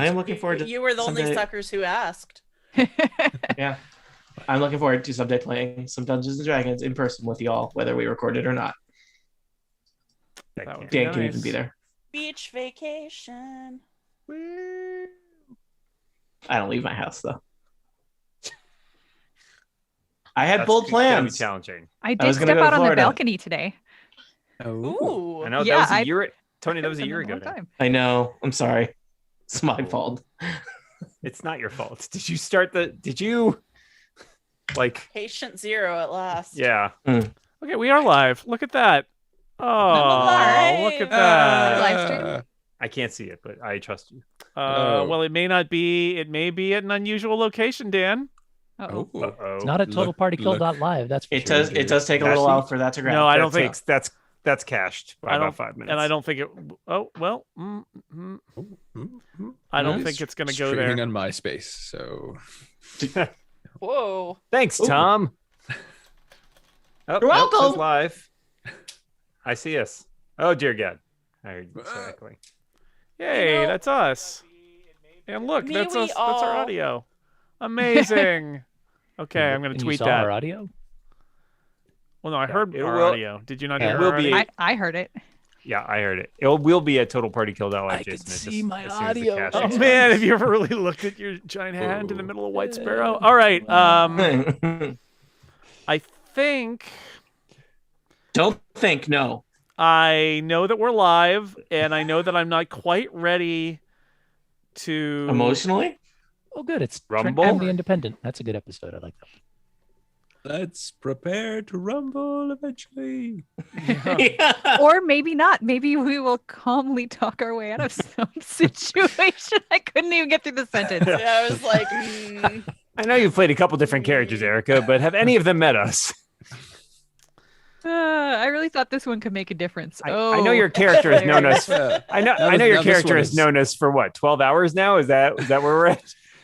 I am looking forward to. You were the only someday- suckers who asked. Yeah, I'm looking forward to someday playing some Dungeons and Dragons in person with y'all, whether we record it or not. That would Dan be can nice. even be there. Beach vacation. I don't leave my house though. I had That's bold gonna be plans. challenging. I was did gonna step go to out on the Florida. balcony today. Ooh. I know Yeah, that was I- a year. Tony, that was a It's been year long ago. now. time. I know. I'm sorry. It's my fault. It's not your fault. Did you start the? Did you? Like, Patient zero at last. yeah. Okay, we are live. Look at that. Oh, alive. look at that. Live stream? I can't see it, but I trust you. Well, it may not be. It may be at an unusual location, Dan. Uh-oh. Uh-oh. It's not a totalpartykill.live. That's for It sure. does. It does take a little while for that to grab. No, I That don't think. takes- that's cached by I about don't- 5 minutes. And I don't think it. Oh well. I don't think it's going to go Streaming there. on MySpace, so Whoa. Thanks, Tom. Oh, You're nope, welcome. says live. I see us. Oh dear God. I heard you correctly. Yay, You know, that's us. And look, may that's we us. That's our all- audio. Amazing. Okay, I'm going to And you tweet saw that. our audio? Well, no, I heard it our will- audio. Did you not it hear will our be- audio? I heard it. Yeah, I heard it. It will be at totalpartykill.live, I Jason. can It's see just my as soon as the audio. cache Oh expands. man, have you ever really looked at your giant hand in the middle of White Sparrow? All right. I think Don't think. No. I know that we're live, and I know that I'm not quite ready to Emotionally. Oh, good. It's Rumble? Trent and the Independent. That's a good episode. I like that. let's prepare to rumble eventually. Or maybe not. Maybe we will calmly talk our way out of some situation. I couldn't even get through the sentence. Yeah, I was like, I know you've played a couple different characters, Erica, but have any of them met us? I really thought this one could make a difference. I know your character has known us. I know your this character one has is- known us for what, 12 hours now? Is that where we're at?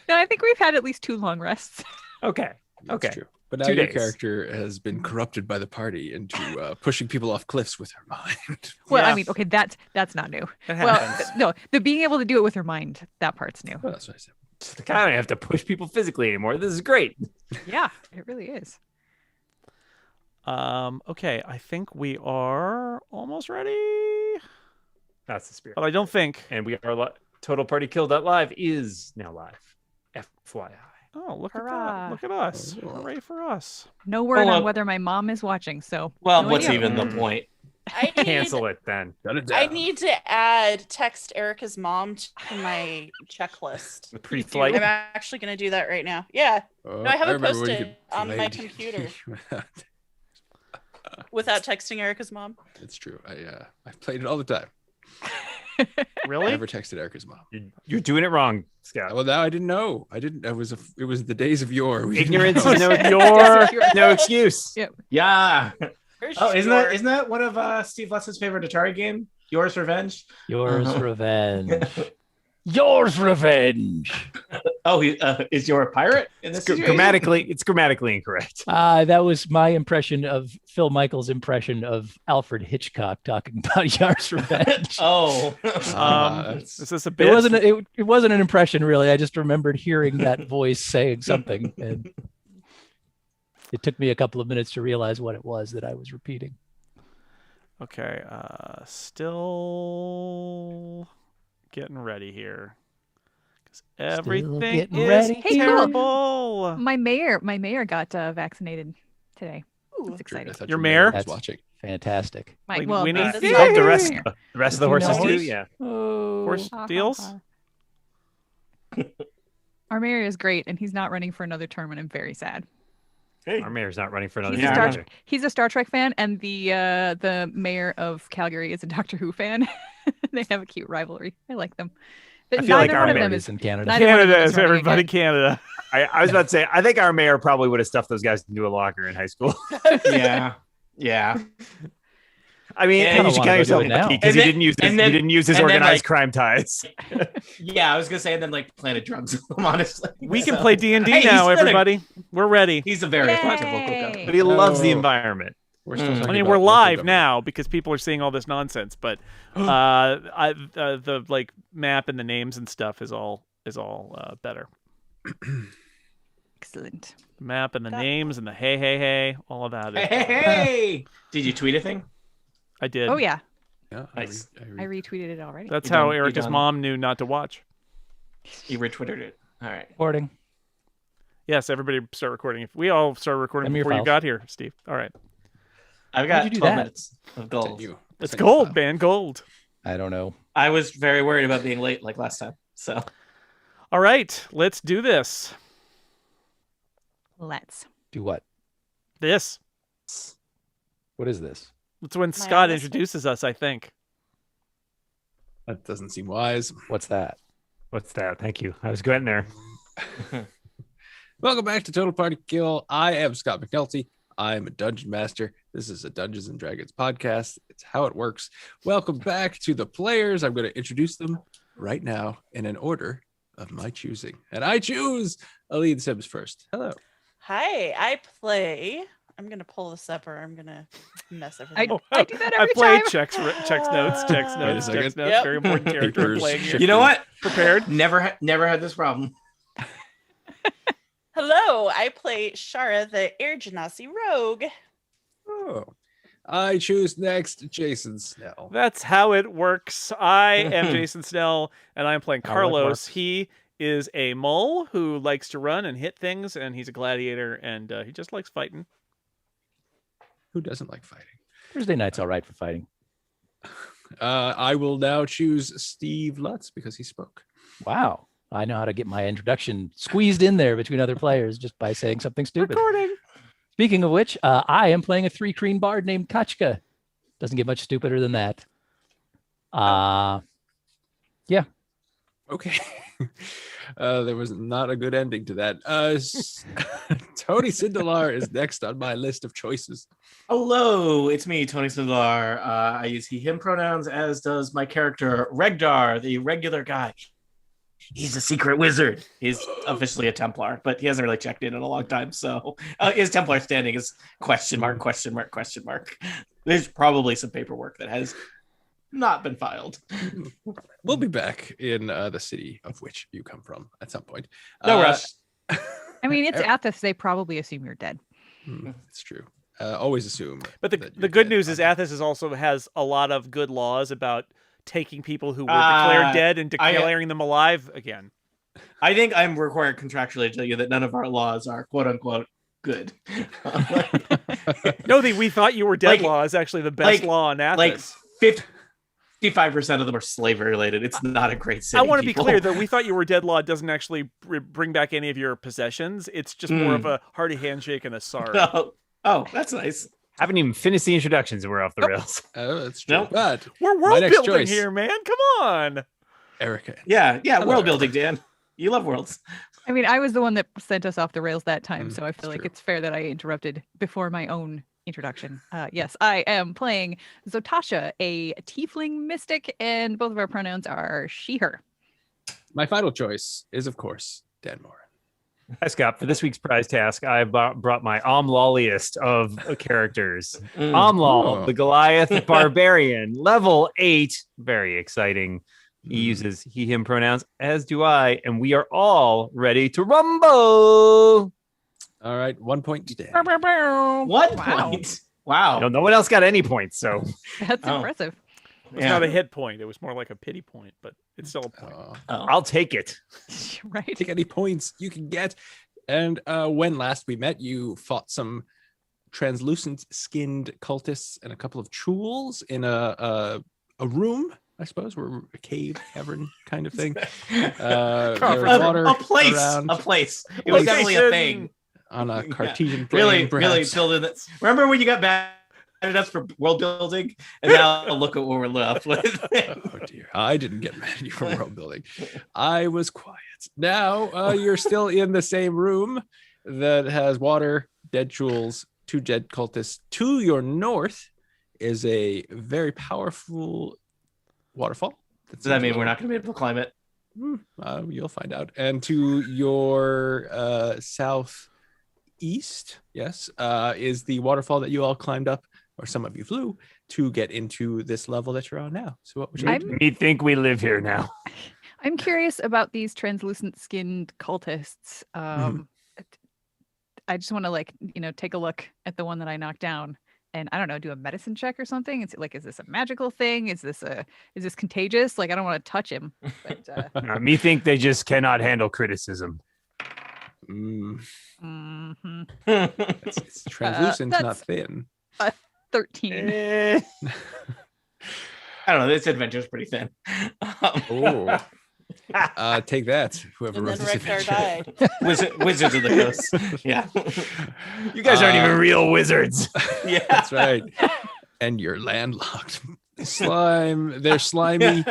No, I think we've had at least 2 long rests. Okay. That's Okay. true. But now 2 your days. character has been corrupted by the party into pushing people off cliffs with her mind. Well, Yeah. I mean, okay, that's not new. That Well, happens. no, the being able to do it with her mind, that part's new. Well, that's what I said. I don't have to push people physically anymore. This is great. Yeah, it really is. Okay, I think we are almost ready. That's the spirit. But I don't think. And we are totalpartykill.live is now live. FYI. Oh, look at Hurrah. that. Look at us. Oh. Hooray for us. No word Well, on whether my mom is watching, so Well, no what's idea. even the point? I need, Cancel it then. Shut it I down. need to add text Erica's mom to my checklist. The pre-flight. I'm actually going to do that right now. Yeah, Oh, I have it remember when you posted could on play my D&D computer. without- without texting Erica's mom. It's true. I played it all the time. I Really? never texted Erica's mom. You're doing it wrong, Scout. Well, now I didn't know. I didn't. It was the days of yore. We didn't Ignorance know. is no Your- no excuse. Yeah. Yeah. Where's Oh, isn't your- that one of Steve Lutz's favorite Atari game? Yours Revenge. Yours Uh-huh. revenge. Yours revenge. Oh, is your a pirate in this situation? It's grammatically incorrect. That was my impression of Phil Michael's impression of Alfred Hitchcock talking about Yours revenge. Oh. That's- Is this a bit? It wasn't an impression really. I just remembered hearing that voice saying something, and it took me a couple of minutes to realize what it was that I was repeating. Okay, still getting ready here. Because everything getting is ready. Hey, cool. terrible. My mayor got vaccinated today. Ooh. It's exciting. I thought Your mayor? was That's- watching. Fantastic. My, Like, well, Winnie? this is Yay! Oh, my the rest, mayor. the rest of the You know horses too. horse? Yeah. Horse deals? Our mayor is great, and he's not running for another term, and I'm very sad. Our mayor's not running for another He's, Yeah, a term Star, either. he's a Star Trek fan, and the mayor of Calgary is a Doctor Who fan. They have a cute rivalry. I like them. I feel like Neither our one of mayor them is is. in Canada. Neither one of them Canada is is running everybody again. Canada. I was about to say, I think our mayor probably would have stuffed those guys into a locker in high school. Yeah. Yeah. I mean, Yeah, and I you should wanna count go do yourself it now. lucky because And he then- didn't use and then- he didn't use his and then, organized like- crime ties. Yeah, I was gonna say, and then like planted drugs with him, honestly. We can So- play D&D Hey, now, he's been a- everybody. We're ready. He's a very effective local Yay. government. But he loves the Oh. environment. We're still Mm. talking I mean, about we're local live government. now because people are seeing all this nonsense, but the like map and the names and stuff is all better. Excellent. The map and the Got it. names and the hey, all of that. Is Hey, hey, hey! Did you tweet a thing? I did. Oh yeah, Yeah, Nice. I retweeted it already. That's You how done- you Erica's done. mom knew not to watch. You retweeted it. All right. Recording. Yes, everybody start recording. If we all started recording Send me your before you files. got here, Steve. All right, I've How'd got you do 12 that? minutes of gold. it's gold, man, gold. I don't know. I was very worried about being late like last time. So All right, let's do this. Let's. Do what? This. What is this? It's when Am I Scott on this one? introduces us, I think. That doesn't seem wise. What's that? What's that? Thank you. I was getting there. Welcome back to Total Party Kill. I am Scott McNulty. I'm a dungeon master. This is a Dungeons and Dragons podcast. It's how it works. Welcome back to the players. I'm going to introduce them right now in an order of my choosing. And I choose Aline Sims first. Hello. Hi, I play. I'm gonna pull this up, or I'm gonna mess everything. I up. do that I every play time. checks notes, checks Wait a notes, checks second. notes. Yep. Very important character Papers playing shifting. you know what? prepared. Never had this problem. Hello, I play Shara, the Air Genasi Rogue. Oh. I choose next Jason Snell. That's how it works. I am Jason Snell, and I'm playing How it Carlos. works. He is a mole who likes to run and hit things, and he's a gladiator, and he just likes fighting. Who doesn't like fighting? Thursday night's all right for fighting. I will now choose Steve Lutz because he spoke. Wow. I know how to get my introduction squeezed in there between other players just by saying something stupid. Recording. Speaking of which, I am playing a 3-Kreen bard named Kachka. Doesn't get much stupider than that. Okay. There was not a good ending to that. Tony Sindelar is next on my list of choices. Hello, it's me, Tony Sindelar. I use he, him pronouns, as does my character, Regdar, the regular guy. He's a secret wizard. He's officially a Templar, but he hasn't really checked in a long time. So his Templar standing is question mark, question mark, question mark. There's probably some paperwork that has not been filed. We'll be back in the city of which you come from at some point. No rush. I mean, it's Athos. They probably assume you're dead. It's true. Always assume. But that the you're good dead. news is Athos is also has a lot of good laws about taking people who were declared dead and declaring them alive again. I think I'm required contractually to tell you that none of our laws are quote unquote good. No, we thought you were dead Like- law is actually the best like- law in Athos. like 55% of them are slavery related. It's not a great city. I want to be people. clear that we thought you were dead law doesn't actually bring back any of your possessions. It's just more of a hearty handshake and a sorry. Oh, that's nice. Haven't even finished the introductions and we're off the rails. Oh, that's true. Nope. But We're My world next building choice. here, man. Come on. Erica. Yeah, Hello, world building, Dan. You love worlds. I mean, I was the one that sent us off the rails that time, Mm, so I feel it's like true. it's fair that I interrupted before my own introduction. Yes, I am playing Zotasha, a tiefling mystic, and both of our pronouns are she, her. My final choice is, of course, Dan Moore. Hi, Scott. For this week's prize task, I brought my Omlaliest of characters. Omlal, Oh. the Goliath Barbarian, level 8. Very exciting. He uses he, him pronouns, as do I, and we are all ready to rumble. All right, 1 point to Dan. What Wow. point? Wow. No one else got any points, so That's Oh. impressive. It's not a hit point. It was more like a pity point, but it's still a point. Oh. I'll take it. Right. Take any points you can get. And when last we met, you fought some translucent skinned cultists and a couple of chools in a room, I suppose, or a cave, cavern kind of thing. There was water a place. around A place. It was definitely a thing. on a Cartesian plane, Really, really perhaps. building that. Remember when you got bad at us for world building, and now look at what we're left with. Oh dear, I didn't get mad at you for world building. I was quiet. Now you're still in the same room that has water, dead jewels, 2 dead cultists. To your north is a very powerful waterfall. Does that mean we're not going to be able to climb it? You'll find out. And to your southeast, yes, is the waterfall that you all climbed up or some of you flew to get into this level that you're on now. So what would you I'm- like to do? Me think we live here now. I'm curious about these translucent skinned cultists. I just want to take a look at the one that I knocked down, and I don't know, do a medicine check or something. It's like, is this a magical thing? Is this contagious? Like, I don't want to touch him. But Me think they just cannot handle criticism. Mm, mhm. it's translucent, not that's- thin. 13. Eh. I don't know. This adventure's pretty thin. Oh, take that. Whoever And wrote then this Rekdar adventure. died. Wizards of the Coast. Yeah. You guys aren't even real wizards. Yeah. That's right. And you're landlocked. Slime. They're slimy.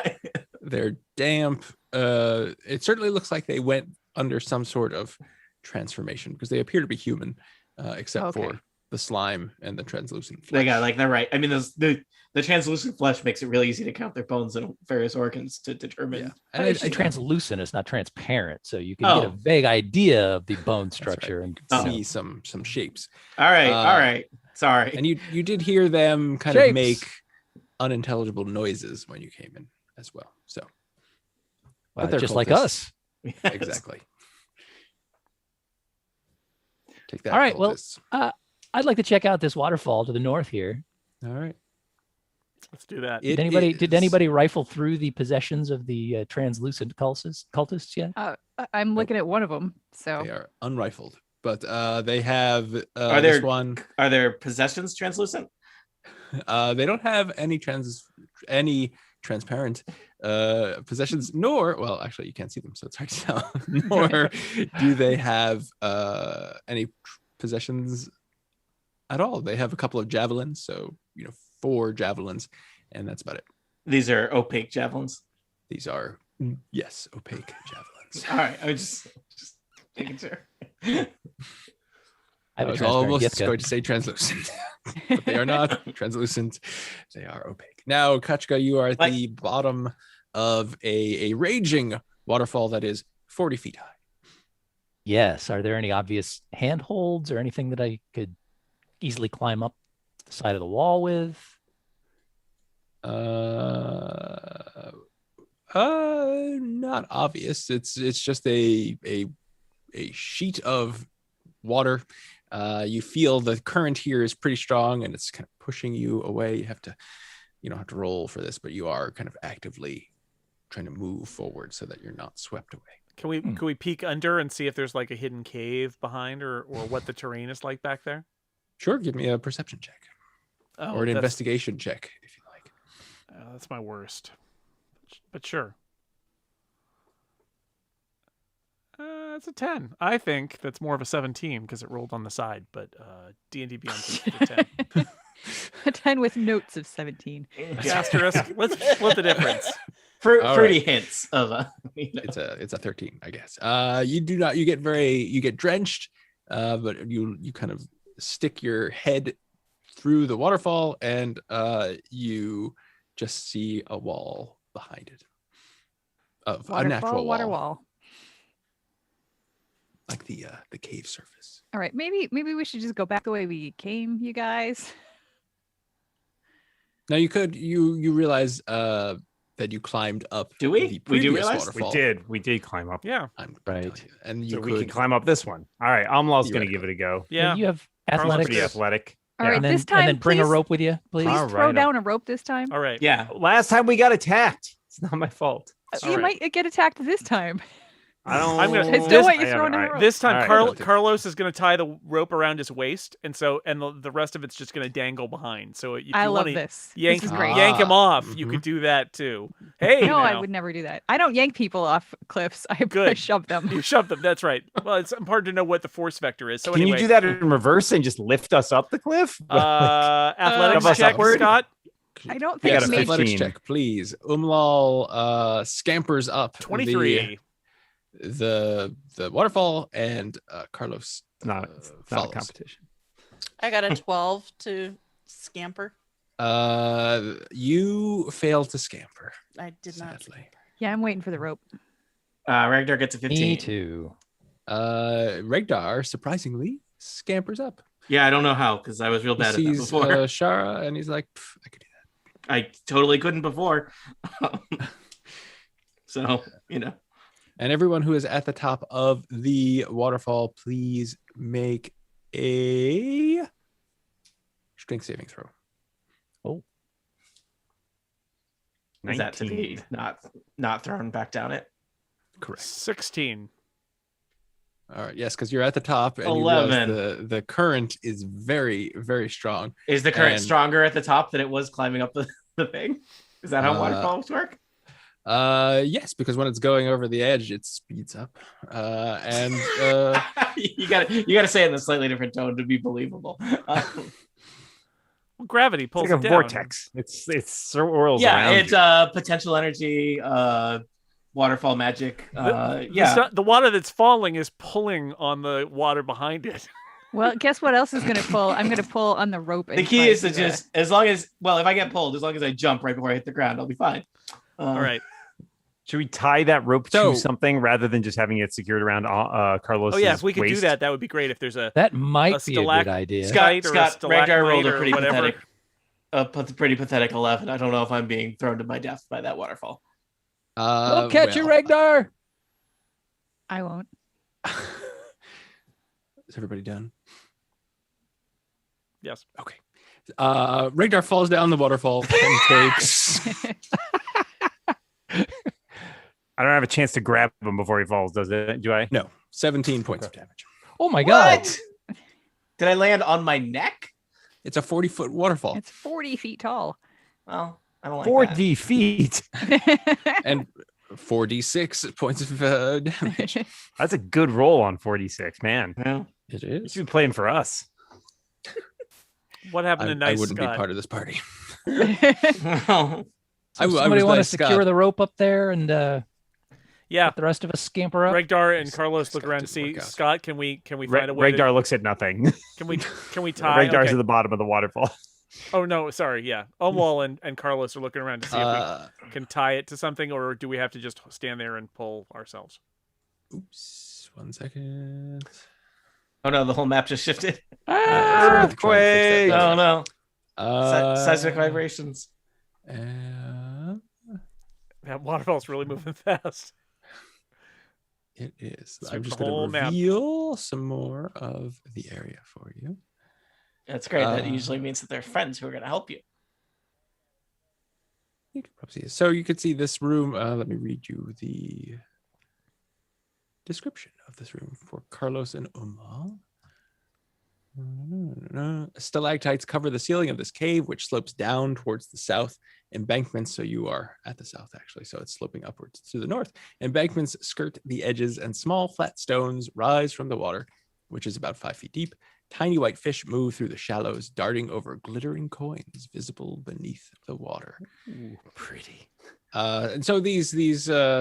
They're damp. It certainly looks like they went under some sort of transformation because they appear to be human, except Okay. for the slime and the translucent They flesh. got like they're right. I mean, the translucent flesh makes it really easy to count their bones and various organs to determine. Yeah. And And it's translucent. It's not transparent, so you can get a Oh. vague idea of the bone That's right. structure and Oh. see some shapes. All right, Uh, all right. Sorry. And you did hear them kind Shapes. of make unintelligible noises when you came in as well. So Well, they're just like cultists. us. exactly. Take that. All right, well, cultists. I'd like to check out this waterfall to the north here. All right. Let's do that. It Did is- anybody rifle through the possessions of the translucent cultists yet? I'm looking at one of them. So They are unrifled, but they have Are this there- one. Are their possessions translucent? They don't have any transparent possessions, nor actually you can't see them, so it's hard to tell. Nor do they have any possessions at all. They have a couple of javelins, so 4 javelins, and that's about it. These are opaque javelins. These are yes, opaque javelins. All right, I was just making sure. I I have a was transparent almost Yitka. going to say translucent, but they are not translucent. They are opaque. Now, Kachka, you are at Like- the bottom of a raging waterfall that is 40 feet high. Yes. Are there any obvious handholds or anything that I could easily climb up the side of the wall with? Not obvious. It's just a sheet of water. You feel the current here is pretty strong and it's kind of pushing you away. You don't have to roll for this, but you are kind of actively trying to move forward so that you're not swept away. Can we peek under and see if there's like a hidden cave behind or what the terrain is like back there? Sure, give me a perception check Oh, or an that's- investigation check if you like. That's my worst. But sure. It's a 10. I think that's more of a 17 because it rolled on the side, but D&D Beyond is a 10. a 10 with notes of 17. Asterisk. Let's split the difference. All Fruity hints of It's a 13, I guess. You get drenched, but you kind of stick your head through the waterfall and you just see a wall behind it of a natural water wall, wall. like the cave surface. All right, maybe we should just go back the way we came, you guys. Now you realize that you climbed up. Do we? The We do previous realize? waterfall. We did climb up. Yeah. I'm gonna Right. tell you. And you So could we can climb up this one. All right, Amlal's going to give it a go. Yeah. You have Carlos athletics. Pretty athletic. All right, and then, this time, and then bring a please- rope with you, please. Please All throw right. down a rope this time. All right. Yeah. Last time we got attacked. It's not my fault. All You right. might get attacked this time. I don't. I'm gonna- I still want you I throwing haven't- down a all right. rope. This time, All right. Carlos is going to tie the rope around his waist, and the rest of it's just going to dangle behind. So if I you love want to this. yank This is great. yank him off, you Mhm. could do that too. Hey, No, I now. would never do that. I don't yank people off cliffs. I Good. shove them. You shove them. That's right. Well, it's hard to know what the force vector is. So Can anyway, you do that in reverse and just lift us up the cliff? athletics Shove us check, upward? Scott. I don't We think got a maybe. athletics 15. check, please. Umlal scampers up 23. the waterfall, and Carlos It's not a follows. competition. I got a 12 to scamper. You fail to scamper, I did not. sadly. Yeah, I'm waiting for the rope. Ragnar gets a 15. Me too. Regdar surprisingly scampers up. Yeah, I don't know how because I was real He bad at that sees before. Shara, and he's like, I could do that. I totally couldn't before. So, And everyone who is at the top of the waterfall, please make a strength saving throw. is that to 19. be not thrown back down it? Correct. 16. All right. Yes, because you're at the top, and you realize 11. the current is very, very strong. Is the current And- stronger at the top than it was climbing up the thing? Is that how waterfalls work? Yes, because when it's going over the edge, it speeds up. And you gotta say it in a slightly different tone to be believable. Well, gravity pulls It's like it a down. vortex. It swirls Yeah, around it's you. potential energy, waterfall magic. The water that's falling is pulling on the water behind it. Well, guess what else is going to pull? I'm going to pull on the rope. The key is to just, as long as, if I get pulled, as long as I jump right before I hit the ground, I'll be fine. All right. Should we tie that rope So- to something rather than just having it secured around Carlos? Oh yeah, if we could do that, that would be great. If there's a That might be a good stalact- idea. Scott, or a Scott Ragnar rolled a stalagmite pretty or whatever. pretty pathetic 11. I don't know if I'm being thrown to my death by that waterfall. We'll catch you, Ragnar. I won't. Is everybody done? Yes. Okay. Ragnar falls down the waterfall and takes. I don't have a chance to grab him before he falls, does it? Do I? No, 17 points of damage. Oh my god. What? Did I land on my neck? It's a 40-foot waterfall. It's 40 feet tall. Well, I don't like 40 feet. And 4d6 points of damage. That's a good roll on 46, man. that. Well, It You is. should be playing for us. What happened to I Nice wouldn't be Scott? part of this party. well, Somebody want to secure the rope up there and Yeah. let the rest of us scamper up? Regdar and Carlos look Scott around to didn't see work out. Scott. Can we find a way? Regdar looks at nothing. Can we tie? Regdar's Okay. at the bottom of the waterfall. Oh no, sorry. Yeah, Omwal and Carlos are looking around to see if we can tie it to something, or do we have to just stand there and pull ourselves? Oops. 1 second. oh no, the whole map just shifted. Earthquake! Oh no, Uh, seismic vibrations. That waterfall's really moving fast. It is. Sweep I'm the just going whole to map. reveal some more of the area for you. That's great. That Uh, usually means that they're friends who are going to help you. You can probably see it. So you could see this room. Let me read you the description of this room for Carlos and Umal. Stalactites cover the ceiling of this cave, which slopes down towards the south. Embankments, so you are at the south actually, so it's sloping upwards to the north. Embankments skirt the edges, and small flat stones rise from the water, which is about 5 feet deep. Tiny white fish move through the shallows, darting over glittering coins visible beneath the water. Ooh, pretty. And so these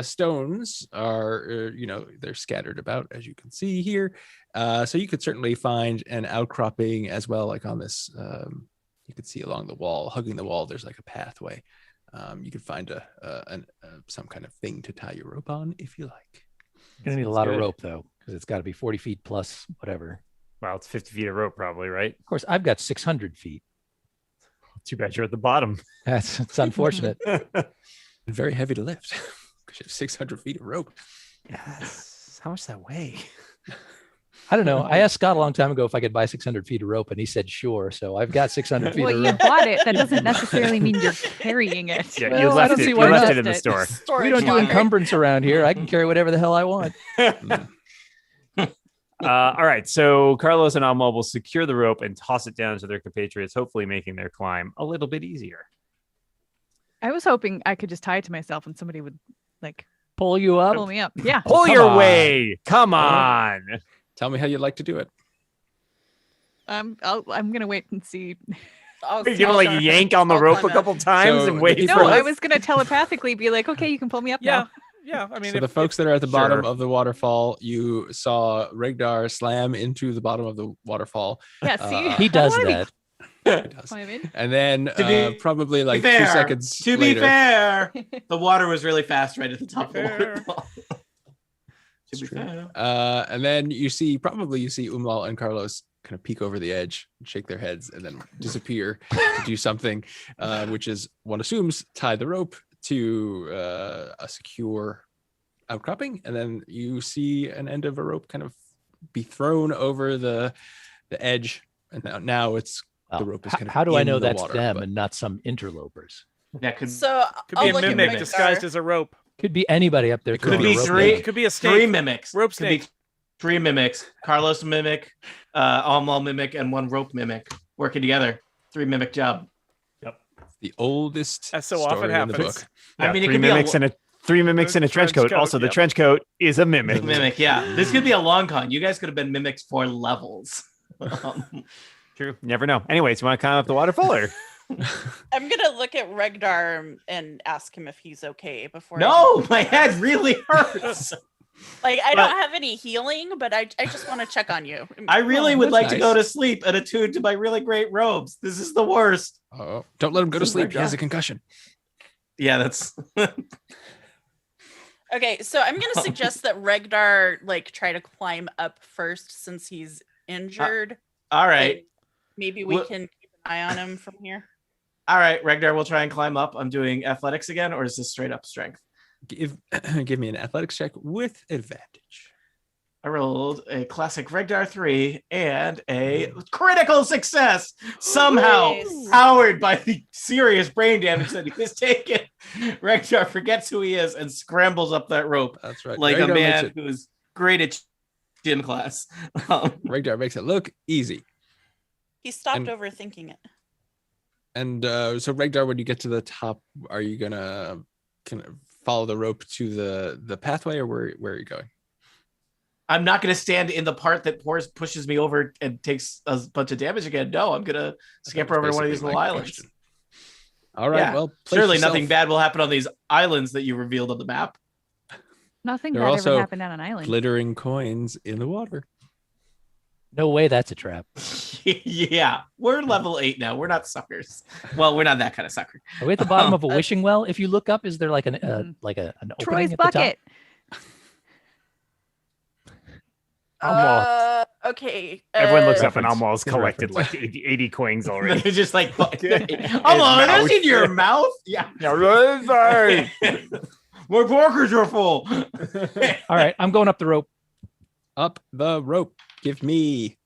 stones are, they're scattered about, as you can see here. So you could certainly find an outcropping as well, like on this. You could see along the wall, hugging the wall. There's like a pathway. You could find some kind of thing to tie your rope on if you like. You're gonna need a Sounds lot of good. rope though, because it's got to be 40 feet plus whatever. Well, it's 50 feet of rope, probably, right? Of course, I've got 600 feet. Too bad you're at the bottom. It's unfortunate. Very heavy to lift because you have 600 feet of rope. Yes. How much does that weigh? I don't know. I asked Scott a long time ago if I could buy 600 feet of rope, and he said sure. So I've got 600 feet Well, of you rope. bought it. That doesn't necessarily mean you're carrying it. Yeah, Well, you I left don't it. see You why left not. it in the store. We don't do locker. encumbrance around here. I can carry whatever the hell I want. All right. So Carlos and Alma will secure the rope and toss it down to their compatriots, hopefully making their climb a little bit easier. I was hoping I could just tie it to myself and somebody would like Pull you up. pull me up. Yeah. Pull come your on. way. Come on. Tell me how you'd like to do it. I'm gonna wait and see. You're gonna like yank on the I'll rope a climb couple up. times So and wait the for No, Right. I us. was gonna telepathically be like, okay, you can pull me up Yeah, now. yeah. I mean, So if, the folks that are at the bottom Sure. of the waterfall, you saw Regdar slam into the bottom of the waterfall. Yeah, see, He He I does wanna be that. It does. climbing. And then be- probably like 2 fair, seconds To later, be fair, the water was really fast right at the top of the Fair. waterfall. To be It's true. fair. And then you see Umlal and Carlos kind of peek over the edge, shake their heads, and then disappear to do something, which is, one assumes, tie the rope to a secure outcropping, and then you see an end of a rope kind of be thrown over the edge, and now it's Well, the rope is kind of how do I in know the that's water, them but- and not some interlopers? That could So Could I'll be a look at mimic Regdar. disguised as a rope. Could be anybody up there. It could could throwing be a rope three. down. Could be a three snake. mimics. Rope Could be snake. 3 mimics. Carlos mimic, Almal mimic, and 1 rope mimic working together. 3 mimic job. The oldest As so story often in the happens. book. I mean, it three could be mimics a and three mimics in a trench coat. Also, the yep. trench coat is a mimic. mimic. Yeah, this could be a long con. You guys could have been mimics for levels. True. Never know. Anyways, you want to climb up the waterfall or? I'm gonna look at Regdar and ask him if he's okay before. No, my head really hurts. Like I But- don't have any healing, but I just want to check on you. I really Oh, would that's like to nice. go to sleep and attune to my really great robes. This is the worst. Oh, don't let him go to This is sleep. He has a Regdar. concussion. Yeah, that's Okay, so I'm gonna suggest that Regdar like try to climb up first since he's injured. all right. And maybe we Wha- can keep an eye on him from here. All right, Regdar will try and climb up. I'm doing athletics again, or is this straight up strength? Give me an athletics check with advantage. I rolled a classic Regdar 3 and a critical success. Somehow, Nice. powered by the serious brain damage that he has taken, Regdar forgets who he is and scrambles up that rope That's right. like a Regdar man makes it, who's great at gym class. Regdar makes it look easy. He stopped And- overthinking it. And so Regdar, when you get to the top, are you gonna kind of follow the rope to the pathway, or where are you going? I'm not going to stand in the part that pushes me over and takes a bunch of damage again. No, I'm going to scamper over to one of these Basically little my islands. question. All right. Yeah, Well, place Surely yourself- nothing bad will happen on these islands that you revealed on the map. Nothing There bad are ever also happened on an island. Glittering coins in the water. No way that's a trap. Yeah, we're level 8 now. We're not suckers. Well, we're not that kind of sucker. Are we at the bottom of a wishing well? If you look up, is there like an Mhm. an opening Troy's at the top? bucket. Okay. Everyone looks up and Reference. Almal's Good collected reference. like 80 coins already. They're just like, oh, mouth. are those in your mouth? Yeah. Sorry. My pockets are full. All right, I'm going up the rope. Up the rope. Give me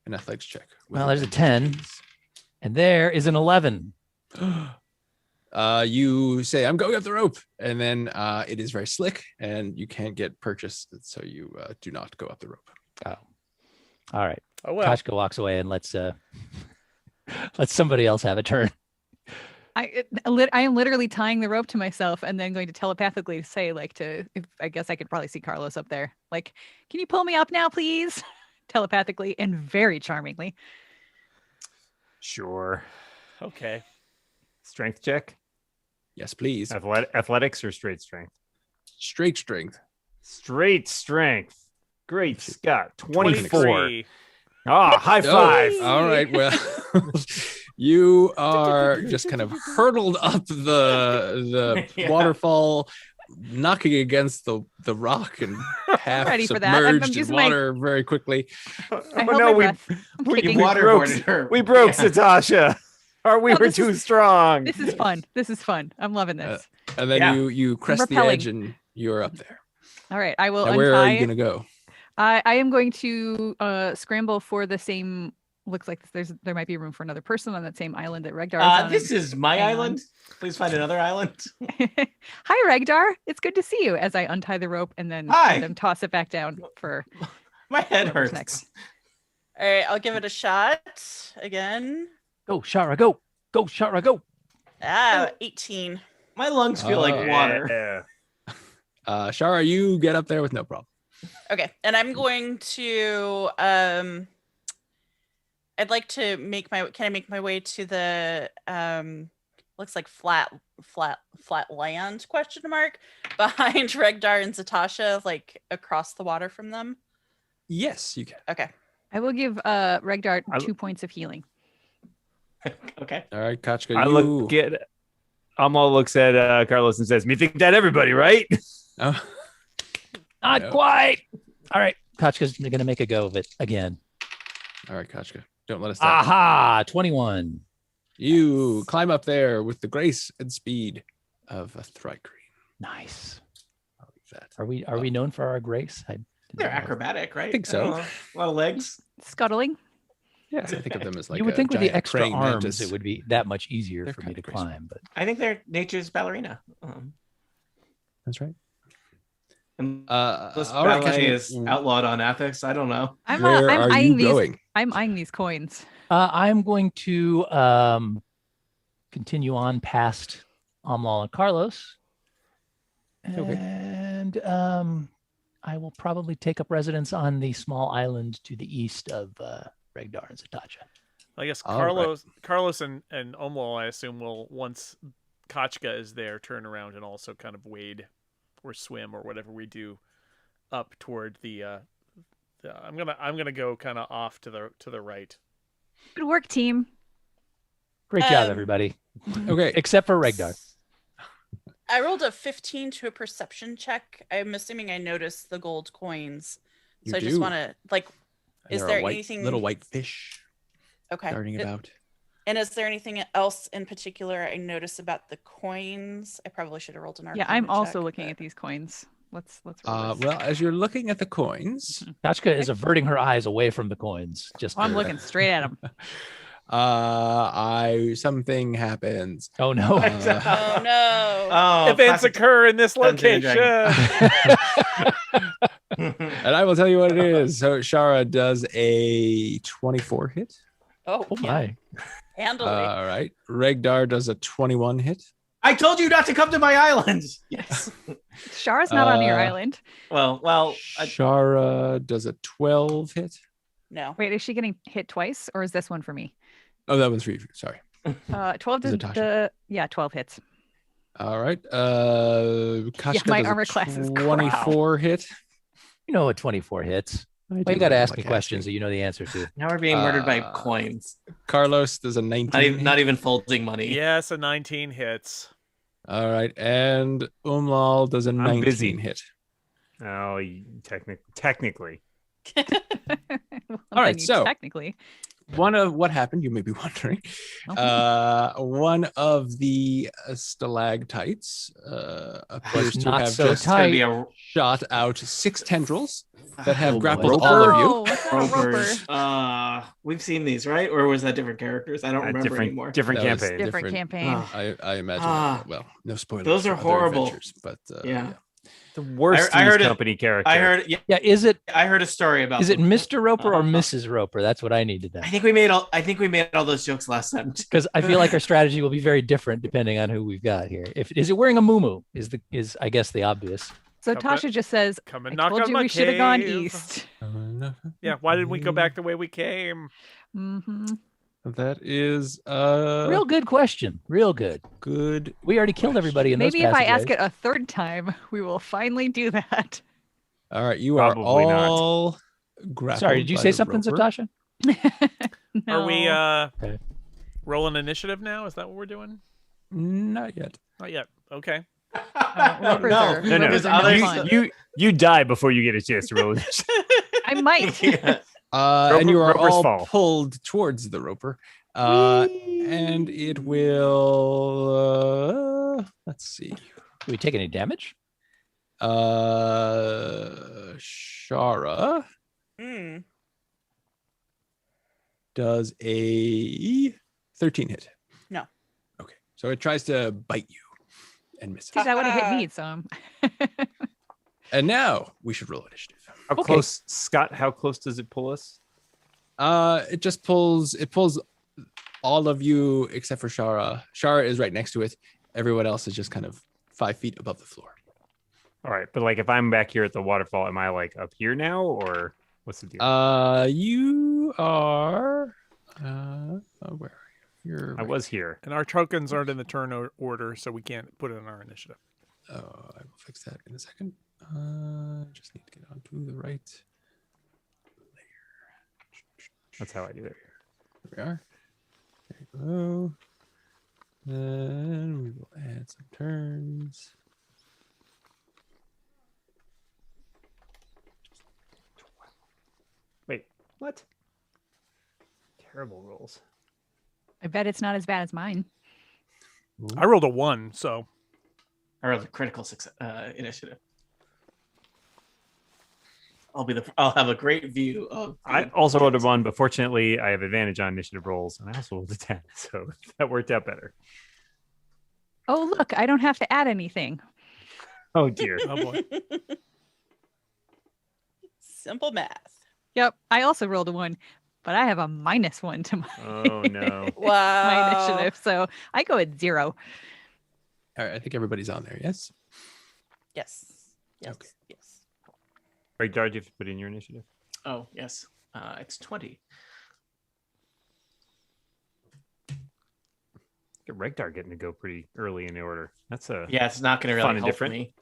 an athletics check. with Well, there's a advantage. 10, and there is an 11. You say, I'm going up the rope. And then it is very slick and you can't get purchase. So you do not go up the rope. Oh, all right. Oh well. Kashka walks away and lets let somebody else have a turn. I am literally tying the rope to myself and then going to telepathically say, like, I guess I could probably see Carlos up there. Like, can you pull me up now, please? Telepathically and very charmingly. Sure. Okay. Strength check. Yes, please. Athletics or straight strength? Straight strength. Straight strength. Great Scott. 24. 23. Ah, high five. Oh, all right. Well, you are just kind of hurtled up the Yeah. waterfall, knocking against the rock and half ready for that. I'm submerged in using my- water very quickly. Oh, I held no, my we, breath. I'm we, kicking. we broke, Waterboarded her. we broke Yeah. Satasha. Or we No, were this too is- strong. This is fun. This is fun. I'm loving Uh, this. And then Yeah. you crest the repelling. edge and you're up there. All right, I will Now, where are you untie. going to go? I am going to scramble for the same. Looks like there might be room for another person on that same island that Regdar is on. This is my Hang on. island. Please find another island. Hi, Regdar. It's good to see you. As I untie the rope and then Hi. and then toss it back down for. My head Whoever's hurts. next. All right, I'll give it a shot again. Go, Shara, go. Go, Shara, go. 18. My lungs feel like Oh. water. Shara, you get up there with no problem. Okay, and I'm going to I'd like to can I make my way to the looks like flat land question mark behind Regdar and Zatasha, like across the water from them? Yes, you can. Okay. I will give Regdar I- 2 points of healing. Okay. All right, Kachka, I you. look at Amal looks at Carlos and says, "Me think that everybody, right?" Oh, Not No. quite. All right, Kachka's going to make a go of it again. All right, Kachka, don't let us down. Aha! 21. You climb up there with the grace and speed of a thri-kreen. Nice. I'll leave that. Are we known for our grace? They're acrobatic, right? I think so. A lot of legs. Scuttling. Yes, I think of them as like you would a think with the giant extra praying arms, mantis. it would be that much easier They're for me to kinda graceful. climb. But I think they're nature's ballerina. That's right. Unless All right, ballet Kachka, is outlawed on ethics. I don't know. where I'm are eyeing you these. going? I'm eyeing these coins. I'm going to continue on past Amlal and Carlos. Okay. And I will probably take up residence on the small island to the east of Regdar and Zatatcha. I guess All right. Carlos and Omlo, I assume, will, once Kachka is there, turn around and also kind of wade or swim or whatever we do up toward the. I'm gonna go kind of off to the right. Good work, team. Great job, Um, everybody. Okay. Except for Regdar. I rolled a 15 to a perception check. I'm assuming I noticed the gold coins. You So I just do. want to like. And Is there are there white, anything little white fish Okay. darting about? And is there anything else in particular I noticed about the coins? I probably should have rolled an Yeah, Arcana I'm also check, looking but- at these coins. Let's roll this. Well, as you're looking at the coins, Kachka is averting her eyes away from the coins. Just I'm to- looking straight at them. something happens. Oh no. Oh no! Oh, Events classic occur in this Dungeons location. and And I will tell you what it is. So Shara does a 24 hit. Oh, Oh my. handily. All right. Regdar does a 21 hit. I told you not to come to my island. Yes. Shara's not on your Uh, island. Well, Shara does a 12 hit. No. Wait, is she getting hit twice, or is this one for me? Oh, that one's for you. Sorry. 12 Is to it Tasha? yeah, 12 hits. All right. Kashka my does a armor class is 24 hit. You know what 24 hits. I Well, do you got to ask like me questions that asking. you know the answer to. now we're being murdered by Uh, coins. Carlos does a 19. Not even folding money. Yes, a 19 hits. All right. And Umlal does a 19 busy. hit. Oh, technically. Well, All right, then you so- technically. One of what happened, you may be wondering. One of the stalactites appears to not have so just tight. It's gonna be a shot out 6 tendrils that have Oh, boy. grappled Roper? all of you. Oh, what's that, Roper? Ropers. We've seen these, right? Or was that different characters? I don't remember anymore. different That was campaign. Different campaign. Ah. I imagine. Ah. Well, no spoilers. Those are for other horrible. adventures, but Yeah. The worst I heard Three's it- Company character. I heard. Yeah, Yeah, is it I heard a story about. is it them. Mr. Roper or Uh, Mrs. Roper? That's what I need to know. I think we made all those jokes last time. Because I feel like our strategy will be very different depending on who we've got here. If is it wearing a muumuu? Is I guess the obvious. So Come Tasha just says, Come I and knock told on you my we should have gone cave." east. Yeah, why didn't we go back the way we came? hmm That is Real good question. Real good. good. We already killed everybody in Maybe those if I ask passageways. it a third time, we will finally do that. All right, you Probably are not. all grappled. Sorry, did you by say the something, roper. Zatasha? Are we No. Okay. rolling initiative now? Is that what we're doing? Not yet. Not yet. Okay. Ropers no, are- No, no. ropers there's are other no stuff. fun. You die before you get a chance to roll this. I might. Yeah. And you are Roper's all fall. pulled towards the roper. And it will. Let's see. Do we take any damage? Shara Hmm. does a 13 hit. No. Okay. So it tries to bite you and misses. That would have hit me, so And now we should roll initiative. How close, Scott? How close does it pull us? It just pulls all of you except for Shara. Shara is right next to it. Everyone else is just kind of 5 feet above the floor. All right, but like if I'm back here at the waterfall, am I like up here now, or what's the deal? You are where are you? You're I was here. And our tokens aren't in the turn order, so we can't put it in our initiative. I will fix that in a second. Just need to get onto the right layer. That's how I do it. There we are. There you go. Then we will add some turns. Wait, what? terrible rolls. I bet it's not as bad as mine. I rolled a 1, so Or the critical success initiative. I'll have a great view of. I also rolled a 1, but fortunately, I have advantage on initiative rolls, and I also rolled a 10, so that worked out better. Oh, look, I don't have to add anything. Oh dear. oh boy. Simple math. Yep, I also rolled a 1, but I have a -1 to my, Oh no. Wow. my initiative, so I go at 0. All right, I think everybody's on there. Yes. Yes. Yes. Okay. Yes. Right, Dard, you have to put in your initiative. Oh yes, it's 20. Regdar getting to go pretty early in the order. That's a Yeah, it's not going to Fun really and help different. me.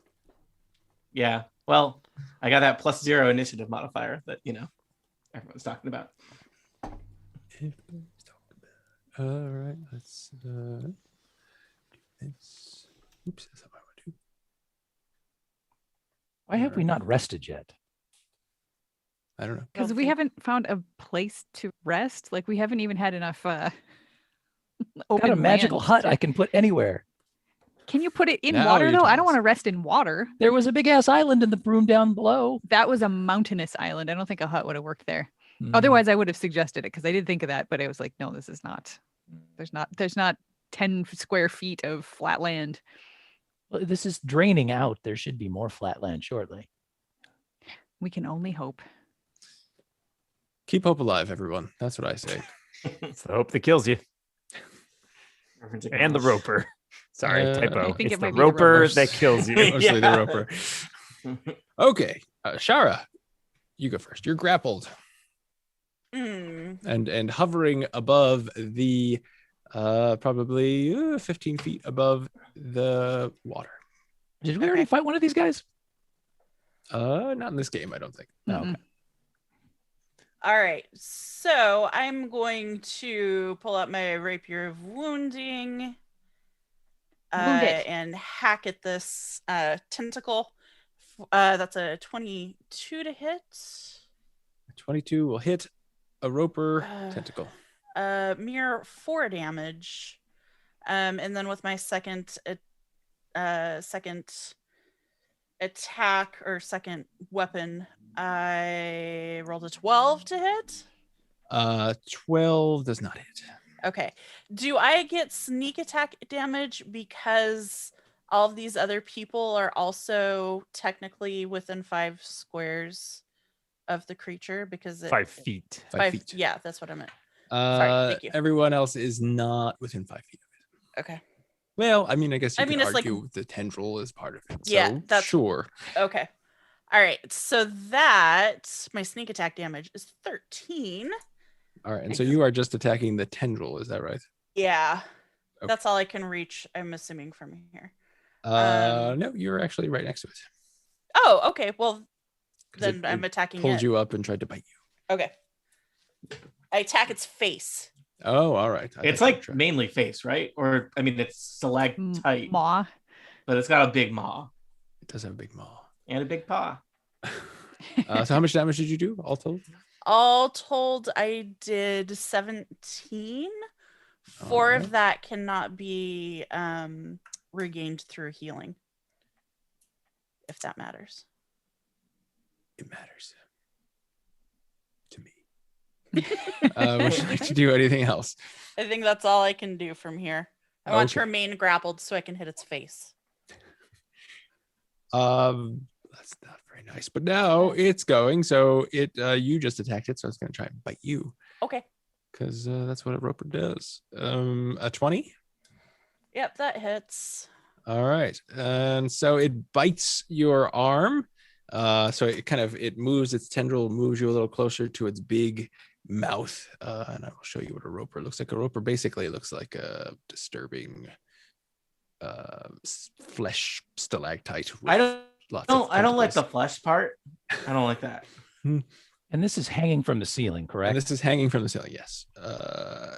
Yeah, well, I got that +0 initiative modifier that everyone's talking about. All right, let's do this. Oops, that's not what I want to do. Why have we not rested yet? I don't know. Because we haven't found a place to rest. Like, we haven't even had enough open Got a magical land hut to- I can put anywhere. Can you put it in Now water, you're though? I telling don't us. want to rest in water. There was a big ass island in the room down below. That was a mountainous island. I don't think a hut would have worked there. Hmm. Otherwise, I would have suggested it because I did think of that, but I was like, no, this is not. There's not 10 square feet of flat land. Well, this is draining out. There should be more flat land shortly. We can only hope. Keep hope alive, everyone. That's what I say. it's the hope that kills you. And the roper. Sorry, typo. I think It's it the might be the roper ropers. that kills you. Mostly Yeah. the roper. Okay, Shara, you go first. You're grappled Mm. and hovering above the probably 15 feet above the water. Did we already fight one of these guys? Not in this game, I don't think. No, okay. All right. So I'm going to pull out my rapier of wounding Wound it. and hack at this tentacle. That's a 22 to hit. 22 will hit a roper tentacle. Mere 4 damage. And then with my second attack or second weapon, I rolled a 12 to hit. 12 does not hit. Okay. Do I get sneak attack damage because all of these other people are also technically within 5 squares of the creature? Because 5 feet. 5 feet. Yeah, that's what I meant. Sorry, thank you. Everyone else is not within 5 feet of it. Okay. Well, I mean, I guess you could it's like- argue the tendril is part of it. Yeah, so that's- sure. Okay. All right. So that my sneak attack damage is 13. All right, and so you are just attacking the tendril, is that right? Yeah. Okay. That's all I can reach, I'm assuming, from here. No, you're actually right next to it. Oh, okay. Well, 'Cause then it I'm attacking pulled it. you up and tried to bite you. Okay. I attack its face. Oh, all right. It's like mainly face, right? Or I mean, it's stalactite, Maw. but it's got a big maw it does have a big maw. and a big paw. So how much damage did you do all told? All told, I did 17. 4 Alright. of that cannot be regained through healing, if that matters. It matters to me. Would you like to do anything else? I think that's all I can do from here. I want to Okay. remain grappled so I can hit its face. That's not very nice. But now it's going. So you just attacked it, so it's going to try and bite you Okay. because that's what a roper does. A 20. Yep, that hits. All right, and so it bites your arm. So it moves its tendril, moves you a little closer to its big mouth, and I will show you what a roper looks like. A roper basically looks like a disturbing flesh stalactite. with I don't lots of I don't like the tentacles. flesh part. I don't like that. And this is hanging from the ceiling, correct? And this is hanging from the ceiling, yes.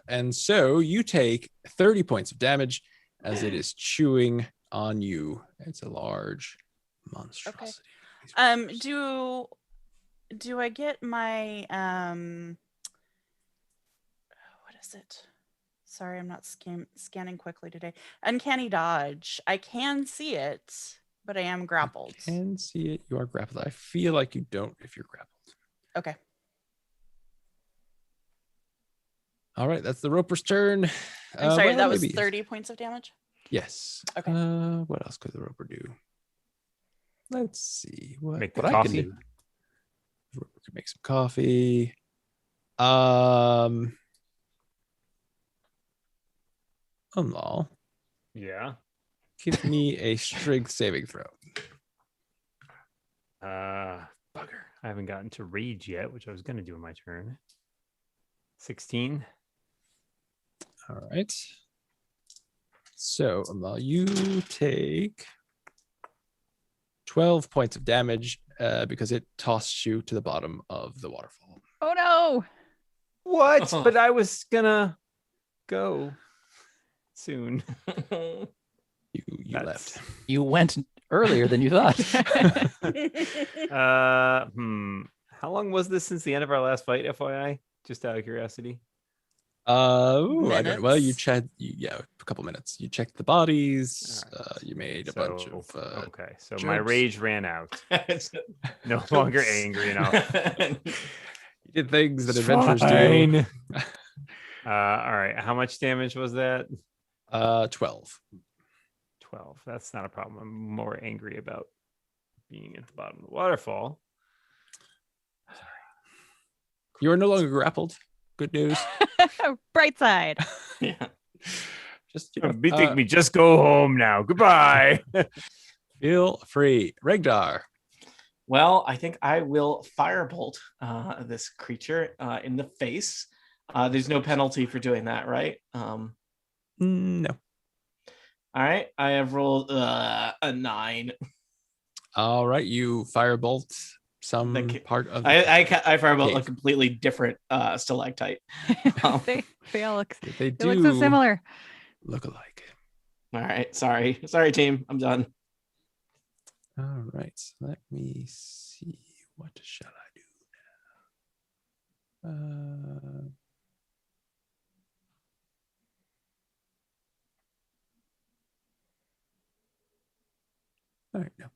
And so you take 30 points of damage as it is chewing on you. It's a large monstrosity. Do I get my is it? Sorry, I'm not scanning quickly today. Uncanny dodge. I can see it, but I am grappled. Can see it. You are grappled. I feel like you don't if you're grappled. Okay. All right, that's the Roper's turn. I'm sorry, well, that was maybe- 30 points of damage? Yes. Okay. What else could the Roper do? Let's see. Make the What I can coffee. do. The Roper could make some coffee. Umlal, Yeah. give me a strength saving throw. Bugger. I haven't gotten to rage yet, which I was going to do in my turn. 16. All right. So, Umlal, you take 12 points of damage because it tossed you to the bottom of the waterfall. Oh no! What? But I was gonna go soon. You That's- left. You went earlier than you thought. How long was this since the end of our last fight, FYI? Just out of curiosity. I don't. Well, you Minutes? checked. Yeah, a couple minutes. You checked the bodies. All right. You made a bunch So, of. okay, so my jokes. rage ran out. No longer Jokes. angry enough. You did things that It's adventurers fine. do. All right, how much damage was that? 12. 12. That's not a problem. I'm more angry about being at the bottom of the waterfall. You are no longer grappled. Good news. Bright side. Yeah. Just you know, You think me just go home now. Goodbye. feel free. Regdar. Well, I think I will firebolt this creature in the face. There's no penalty for doing that, right? No. All right. I have rolled a 9. All right. You firebolt some The part of. I firebolt a Cave. completely different stalactite. Oh. they all look. They They do look so similar. look alike. All right. Sorry, team. I'm done. All right. Let me see. What shall I do now? All right. No.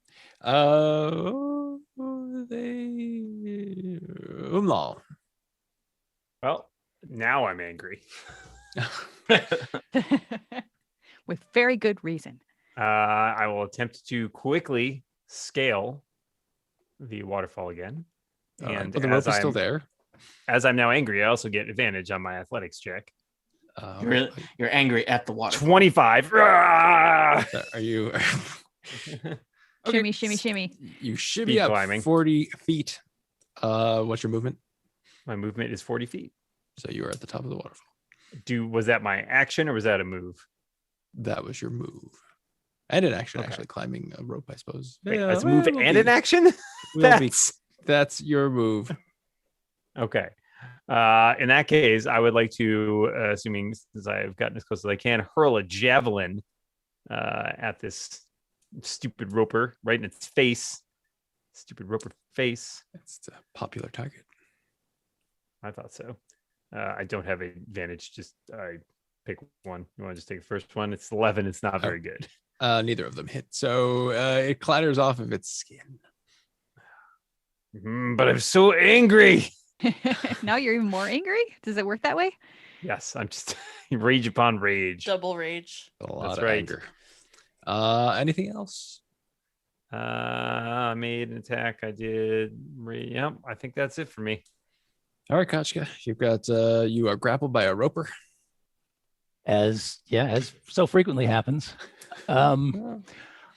They. Umlal. Well, now I'm angry. With very good reason. I will attempt to quickly scale the waterfall again. All right, And but the rope as is still I'm- there. As I'm now angry, I also get advantage on my athletics check. You're angry at the water. 25. Ah! Are you? Shimmy, shimmy, shimmy. You shimmy Speed up climbing. 40 feet. What's your movement? My movement is 40 feet. So you are at the top of the waterfall. Was that my action or was that a move? That was your move. And an action, Okay. actually climbing a rope, I suppose. Wait, Yeah, that's a move well, and an action? That's your move. Okay. In that case, I would like to, assuming since I've gotten as close as I can, hurl a javelin at this stupid roper right in its face. Stupid roper face. It's a popular target. I thought so. I don't have advantage. Just I pick one. You want to just take the first one? It's 11. It's not very good. Neither of them hit. So it clatters off of its skin. But I'm so angry. Now you're even more angry? Does it work that way? Yes, I'm just rage upon rage. Double rage. A lot That's of right. anger. Anything else? I made an attack. I did. Yep, I think that's it for me. All right, Kachka. You've got you are grappled by a roper. As so frequently happens. All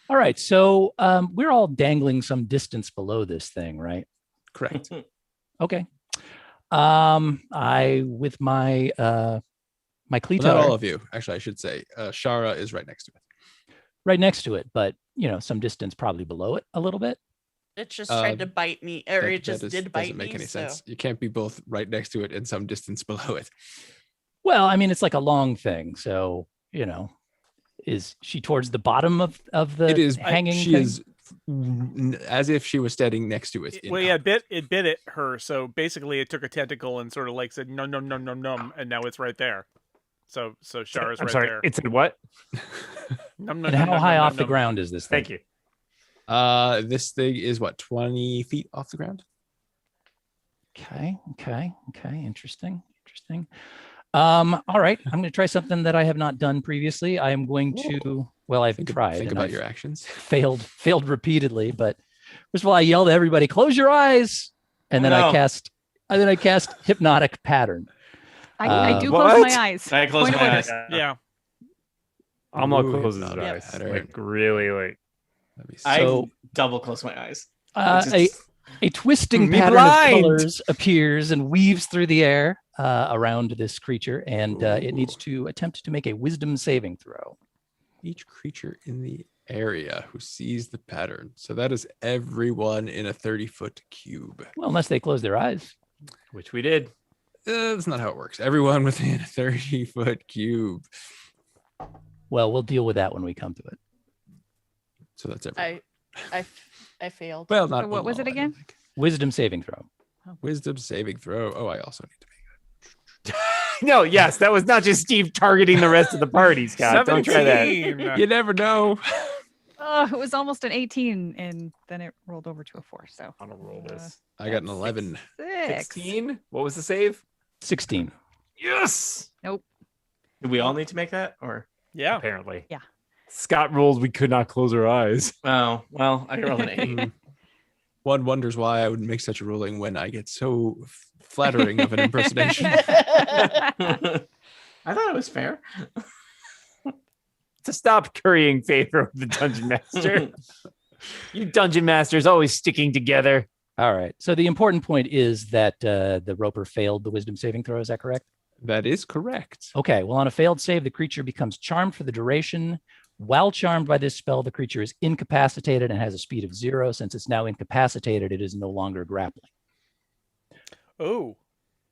right, so we're all dangling some distance below this thing, right? Correct. Okay. I with my my cleatar Well, not all of you. Actually, I should say Shara is right next to it. right next to it, but some distance probably below it a little bit. It just tried to bite me, or it just did bite doesn't make me. any So sense. You can't be both right next to it and some distance below it. Well, I mean, it's like a long thing, so is she towards the bottom of the It is hanging She thing? is as if she was standing next to it. Well, yeah, it bit her. So basically, it took a tentacle and sort of like said num num num num num, and now it's right there. So Shara's I'm right sorry. there. It's in what? Num, num, And num, how num, high num, off the num. ground is this thing? Thank you. This thing is what, 20 feet off the ground? Okay. Interesting. All right. I'm going to try something that I have not done previously. I am going to. Well, I've tried. Think and about I've your actions. failed repeatedly. But first of all, I yelled at everybody, "Close your eyes!" And then I cast hypnotic pattern. I do What? close my eyes. I close Point of my order. eyes. Yeah. Almost Ooh, closes his hypnotic eyes. pattern. Like really like. Let me see. I So- double close my eyes. A twisting Me pattern of blind! colors appears and weaves through the air around this creature, and it needs to attempt to make a wisdom saving throw. Each creature in the area who sees the pattern. So that is everyone in a 30-foot cube. Well, unless they close their eyes. Which we did. That's not how it works. Everyone within a 30-foot cube. Well, we'll deal with that when we come to it. So that's everyone. I failed. Well, not So what was all, it I don't again? think. Wisdom saving throw. Wisdom saving throw. Oh, I also need to make No, yes, that was not just Steve targeting the rest of the party, Scott. Don't try that. 17. it. You never know. Oh, it was almost an 18, and then it rolled over to a 4. So I'm gonna roll this. I got an 11. 6. 16. What was the save? 16. Yes. Do we all need to make that? Or Yeah. Apparently. Yeah. Scott ruled we could not close our eyes. oh well, I rolled an 8. Mm. One wonders why I would make such a ruling when I get so flattering of an impersonation. I thought it was fair. To stop currying favor with the dungeon master. You dungeon masters always sticking together. All right. So the important point is that the roper failed the wisdom saving throw. Is that correct? That is correct. Okay. Well, on a failed save, the creature becomes charmed for the duration. While charmed by this spell, the creature is incapacitated and has a speed of 0. Since it's now incapacitated, it is no longer grappling. Oh.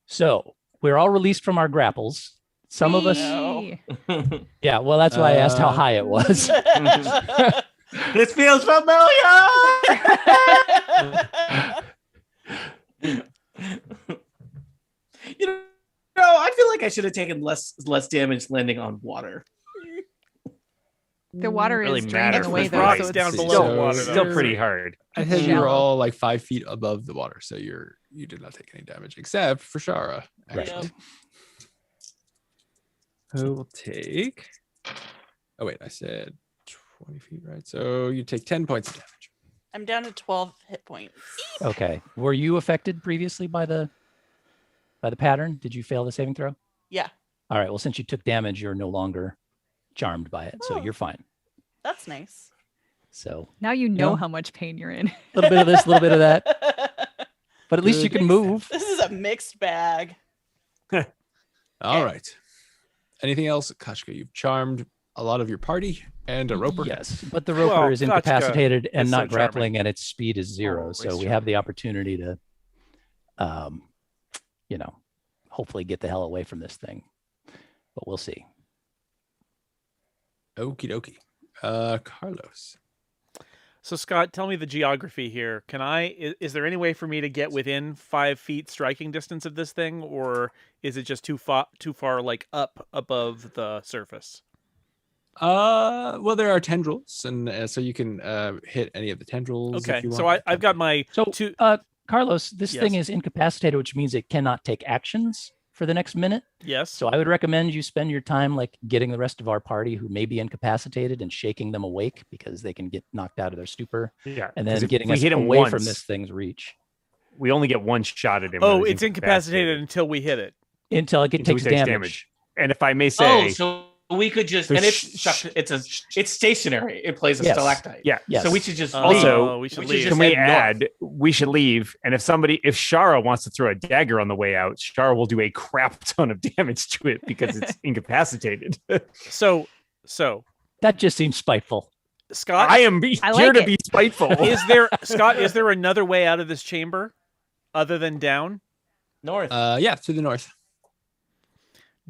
So we're all released from our grapples. Some of us, No. yeah. Well, that's why I asked how high it was. This feels familiar. I feel like I should have taken less damage landing on water. The water Really is draining matters away with though, rocks so it's down below Still, the water, though. still pretty hard. I think you were Shallow. all like 5 feet above the water, so you did not take any damage, except for Shara. Right. Actually. Who will take? Oh wait, I said 20 feet, right? So you take 10 points of damage. I'm down to 12 hit points. Okay. Were you affected previously by the pattern? Did you fail the saving throw? Yeah, All right. Well, since you took damage, you're no longer charmed by it, so Oh. you're fine. that's nice. So now you know Yeah. how much pain you're in. a little bit of this, a little bit of that, but at least you Good. can move. This is a mixed bag. All right. Anything else, Kashka? You've charmed a lot of your party and a roper. Yes, but the roper Well, is Kachka incapacitated and is not so charming. grappling, and its speed is 0. Always So we have the opportunity to, hopefully get the hell away from this thing. But we'll see. Okie dokie. Carlos. So Scott, tell me the geography here. Is there any way for me to get within 5 feet striking distance of this thing, or is it just too far like up above the surface? Well, there are tendrils, and so you can hit any of the tendrils. Okay, if you so want. I've got my So, two. Carlos, this thing Yes. is incapacitated, which means it cannot take actions for the next minute. Yes. So I would recommend you spend your time like getting the rest of our party who may be incapacitated and shaking them awake because they can get knocked out of their stupor, Yeah. and 'cause then if getting we us hit him away from once, this thing's reach we only get one shot at him. Oh, when it's incapacitated until we hit it. until it Until he takes takes damage. damage. And if I may say, So we could just, So and it's stationary. It plays a Yes. stalactite. yeah. Yes. So we should just Also, we should we should leave. just Can we head north. add? We should leave. And if Shara wants to throw a dagger on the way out, Shara will do a crap ton of damage to it because it's incapacitated. So That just seems spiteful. Scott, I am I here like to it. be spiteful. is there another way out of this chamber other than down? north. Yeah, to the north.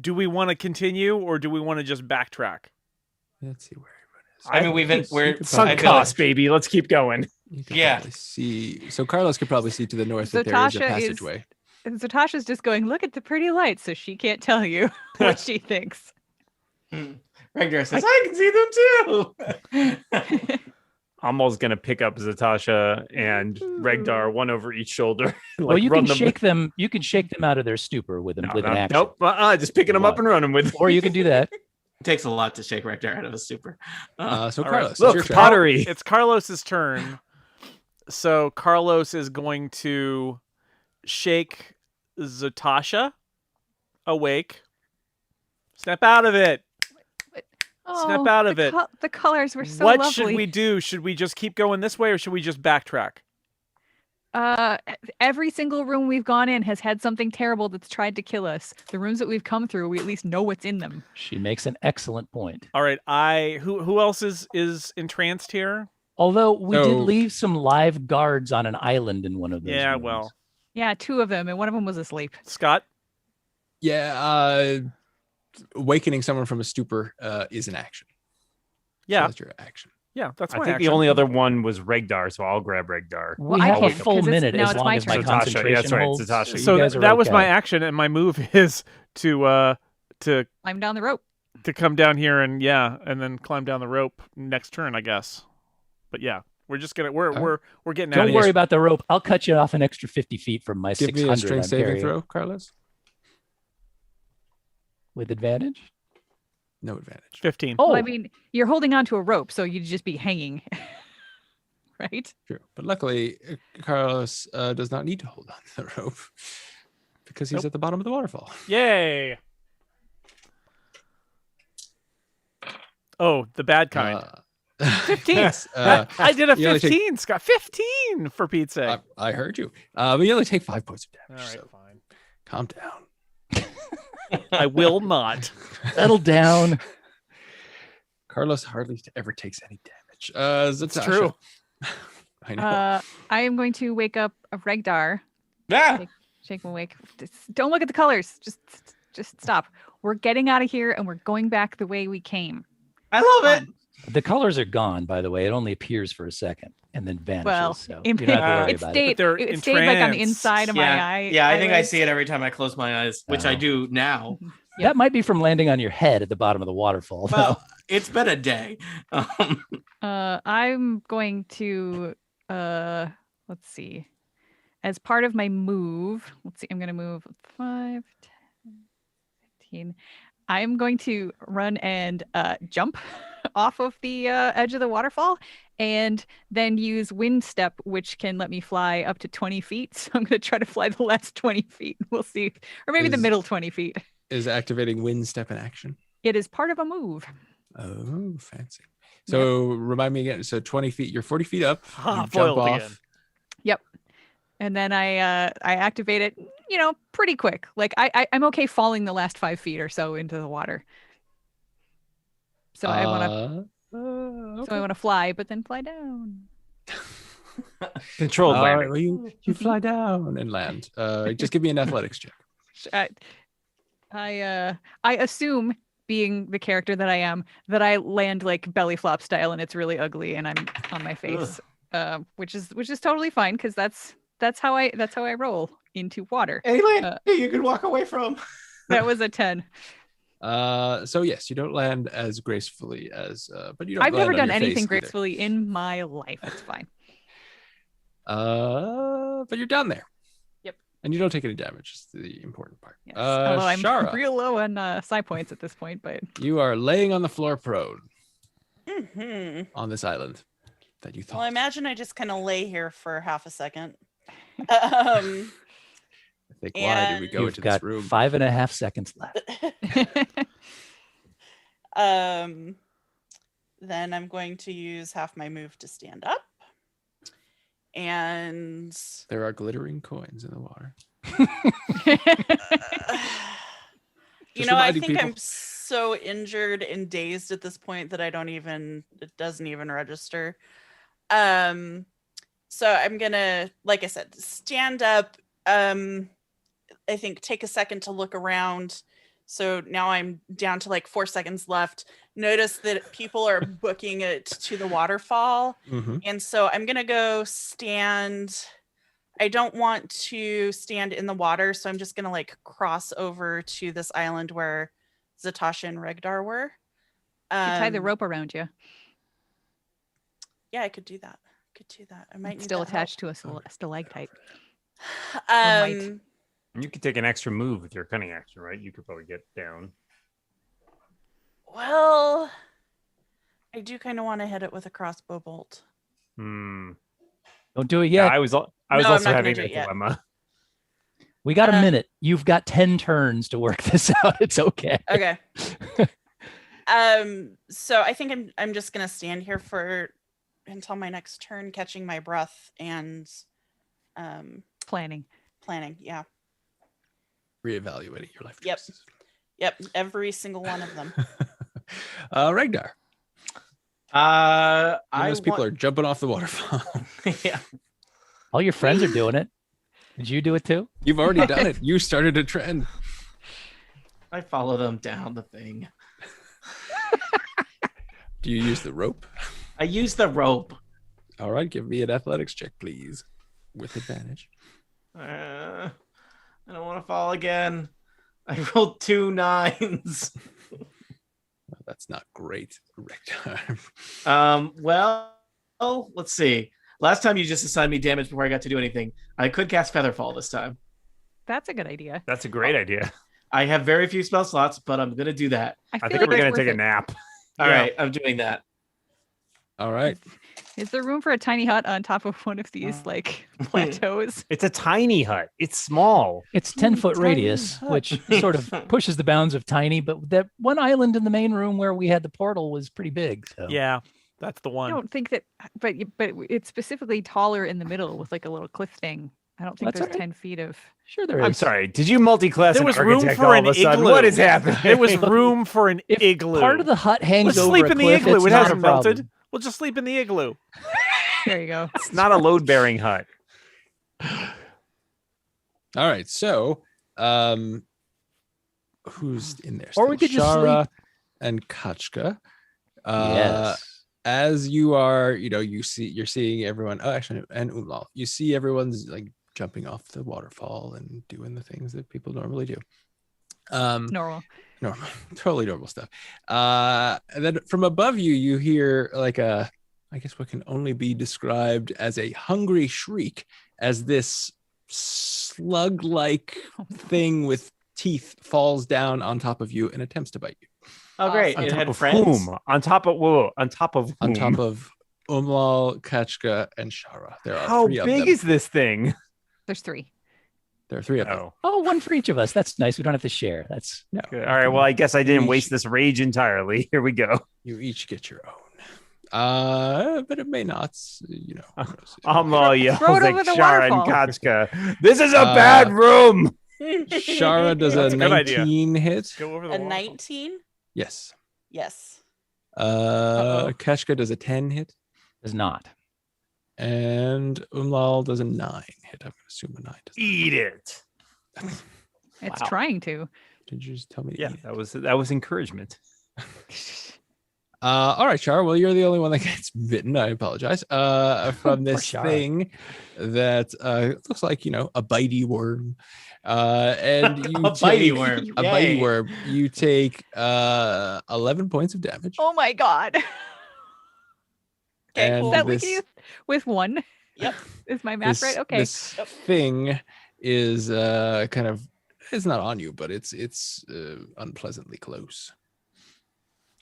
Do we want to continue or do we want to just backtrack? Let's see where everyone I mean, we're Sunk I feel like- cost, baby. Let's keep going. You could Yeah. probably see. So Carlos could probably see to the north that there is a Zatasha is- passageway. And Zatasha's just going, look at the pretty lights, so she can't tell you what she thinks. Regdar says, I can see them too. Almost gonna pick up Zatasha and Regdar, one over each shoulder. and, Well, you run can them. shake them. You can shake them out of their stupor with an with an action. Nope. Just picking them up What? and running with. Or you can do that. It takes a lot to shake Regdar out of a stupor. So All right. Carlos, it's Look, your turn. pottery. It's Carlos's turn. So Carlos is going to shake Zatasha awake. Snap out of it. Snap out of it. The colors were so What lovely. should we do? Should we just keep going this way or should we just backtrack? Every single room we've gone in has had something terrible that's tried to kill us. The rooms that we've come through, we at least know what's in them. She makes an excellent point. All right. Who else is entranced here? Although we did So- leave some live guards on an island in one of those. Yeah, rooms. well, Yeah, 2 of them, and one of them was asleep. Scott. Yeah, awakening someone from a stupor is an action. So Yeah. that's your action. Yeah, that's I my think action. the only other one was Regdar, so I'll grab Regdar. We I have a can't, full 'cause it's- minute now as it's long my as my turn. Zatasha, yeah, concentration that's right, holds. Zatasha. You So guys are that was my okay. action, and my move is to Climb down the rope. come down here and then climb down the rope next turn, I guess. But yeah, we're just gonna we're getting out Don't of worry here. about the rope. I'll cut you off an extra 50 feet from my Give 600. me a strength I'm saving carrying. throw, Carlos. With advantage. No advantage. 15. Oh, Well, I mean, you're holding onto a rope, so you'd just be hanging. Right? True. But luckily, Carlos does not need to hold on to the rope because he's Nope. at the bottom of the waterfall. Yay! Oh, the bad kind. 15. Yes. I did a you only take- 15, Scott. 15 for Pete's sake. I heard you. But you only take 5 points of All damage. right, So fine. calm down. I will not. settle down. Carlos hardly ever takes any damage. It's Zatasha. true. I know. I am going to wake up a Regdar. Ah, Shake him awake. Don't look at the colors. Just stop. We're getting out of here, and we're going back the way we came. I love it. The colors are gone, by the way. It only appears for a second and then vanishes. Well, so it, you don't have to worry it about stayed. They're It stayed like on the entranced. inside of Yeah, my eye. yeah, I think I eyelids. see it every time I close my eyes, which I Oh. do now. it. That might be from landing on your head at the bottom of the waterfall. though. Well, it's been a day. I'm going to let's see. As part of my move, let's see, I'm going to move 5, 10, 15. I'm going to run and jump off of the edge of the waterfall and then use wind step, which can let me fly up to 20 feet. So I'm going to try to fly the last 20 feet. We'll see. Or maybe the Is- middle 20 feet. Is activating wind step in action? It is part of a move. Oh, fancy. So remind me again. So 20 feet, you're 40 feet up. Ah, You jump foiled off. again. And then I activate it, pretty quick. Like I'm okay falling the last 5 feet or so into the water. So I want to fly, but then fly down. Controlled All landing. right, well, you fly down and land. Just give me an athletics check. I assume, being the character that I am, that I land like belly flop style, and it's really ugly, and I'm on my face, which is totally fine because that's how I roll into water. Any land you could walk away from. That was a 10. So yes, you don't land as gracefully as, but you don't. I've never land on done your anything face either. gracefully in my life. It's fine. But you're down there. Yep. And you don't take any damage. Is the important part. Yes. Although I'm Shara, real low on psi points at this point, but you are laying on the floor prone Hmm. on this island that you thought. Well, I imagine I just kind of lay here for half a second. I think, why did we go You've into got this room? 5.5 seconds left. Then I'm going to use half my move to stand up. And There are glittering coins in the water. you Just know, I reminding think I'm people. so injured and dazed at this point that it doesn't even register. So I'm gonna, like I said, stand up. I think take a second to look around. So now I'm down to like 4 seconds left. notice that people are booking it to the waterfall. Mhm. And so I'm going to go stand. I don't want to stand in the water. So I'm just going to like cross over to this island where Zatasha and Regdar were. You tie the Um, rope around you. Yeah, I could do that. I might It's need still that attached to a stalactite. help. might. You could take an extra move with your cunning action, right? You could probably get down. Well, I do kind of want to hit it with a crossbow bolt. Don't do it Yeah, yet. I was No, I'm also not gonna having do that it yet. dilemma. We got a minute. You've got 10 turns to work this out. It's okay. Okay. So I think I'm just gonna stand here until my next turn, catching my breath and Planning. Yeah. Reevaluating your life Yep. choices. Yep. Every single one of them. Regdar. Those people are jumping off the waterfall. Yeah. All your friends are doing it. Did you do it too? You've already done it. You started a trend. I follow them down the thing. Do you use the rope? I use the rope. All right, give me an athletics check, please, with advantage. I don't want to fall again. I rolled 2 9s. Well, that's not great, Regdar. Well, let's see. Last time you just assigned me damage before I got to do anything. I could cast Featherfall this time. That's a good idea. That's a great idea. I have very few spell slots, but I'm going to do that. I feel think like we're it's going to worth take a it. nap. All right, I'm doing that. All right. Is there room for a tiny hut on top of one of these like plateaus? It's a tiny hut. It's small. It's 10-foot Tiny radius, hut. which sort of pushes the bounds of tiny, but that one island in the main room where we had the portal was pretty big. So Yeah, that's the I one. don't think that, but it's specifically taller in the middle with like a little cliff thing. I don't think That's there's all right. 10 feet of. sure there is. I'm sorry. Did you multi-class There an was room architect for all an of a sudden? igloo. What is happening? There was room for an If igloo. part of the hut hangs Let's over sleep a in the cliff, igloo. it's It not hasn't a problem. melted. We'll just sleep in the igloo. There you go. It's not a load-bearing hut. All right. So, who's in there? Or we still? could just Shara and Kachka. Yes. As you are, you're seeing everyone. Oh, actually, and Umlal. You see everyone's like jumping off the waterfall and doing the things that people normally do. Normal. Normal, totally normal stuff. And then from above you, you hear like I guess what can only be described as a hungry shriek as this slug-like thing with teeth falls down on top of you and attempts to bite you. Oh, great. On It On top had of friends. whom? On top of whoa? On top of On whom? top of Umlal, Kachka, and Shara. There are How 3 of big them. is this thing? There's 3. There are 3 of them. Oh, Oh, one for each of us. That's nice. We don't have to share. That's No. good. All right. Well, I guess I didn't Each- waste this rage entirely. Here we go. You each get your own. But it may not, who knows. Yells Throw it like over the Shara and waterfall. Kachka. This is a bad room. Shara does That's a a good idea. 19 hit. Go over the A waterfall. 19? Yes. Yes. Keshka does a 10 hit. does not. And Umlal does a 9 hit. I'm going to assume a 9 does. Eat it. It's Wow. trying to. Did you just tell me to Yeah, eat it? that was encouragement. All right, Char. Well, you're the only one that gets bitten. I apologize. From this Char. thing that looks like, a bitey worm. And you A bitey worm. A Yay. bitey worm. You take 11 points of damage. Oh my god. Okay, And cool. That we this- can use with 1. Yep. Is my math right? Okay. This Yep. thing is kind of, it's not on you, but it's unpleasantly close.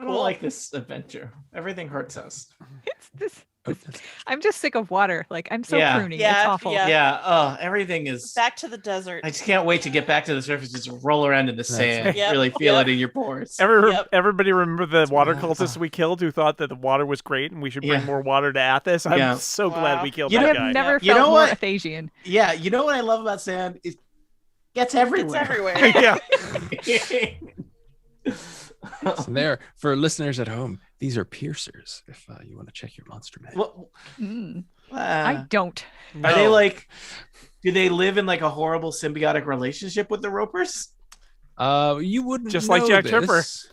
I don't like this adventure. Everything hurts us. It's this. Oh, that's- I'm just sick of water. Like I'm so Yeah. pruny. Yeah, It's awful. yeah. Yeah. Everything is. Back to the desert. I just can't wait to get back to the surface. Just roll around in the sand. right. Yep, Really feel yep. it in your pores. Yep. Everybody remember the water Yeah. cultists we killed who thought that the water was great and we should bring Yeah. more water to Athos? I'm Yeah. so glad Wow. we killed You that know- I've guy. never You felt know more what? Athasian. Yeah. You know what I love about sand? It gets everywhere. It's everywhere. Yeah. So there, for listeners at home, these are piercers. If you want to check your monster mag. Well, Mm, I uh, don't. are they No. like? Do they live in like a horrible symbiotic relationship with the Ropers? You wouldn't Just like know Jack Tripper. this.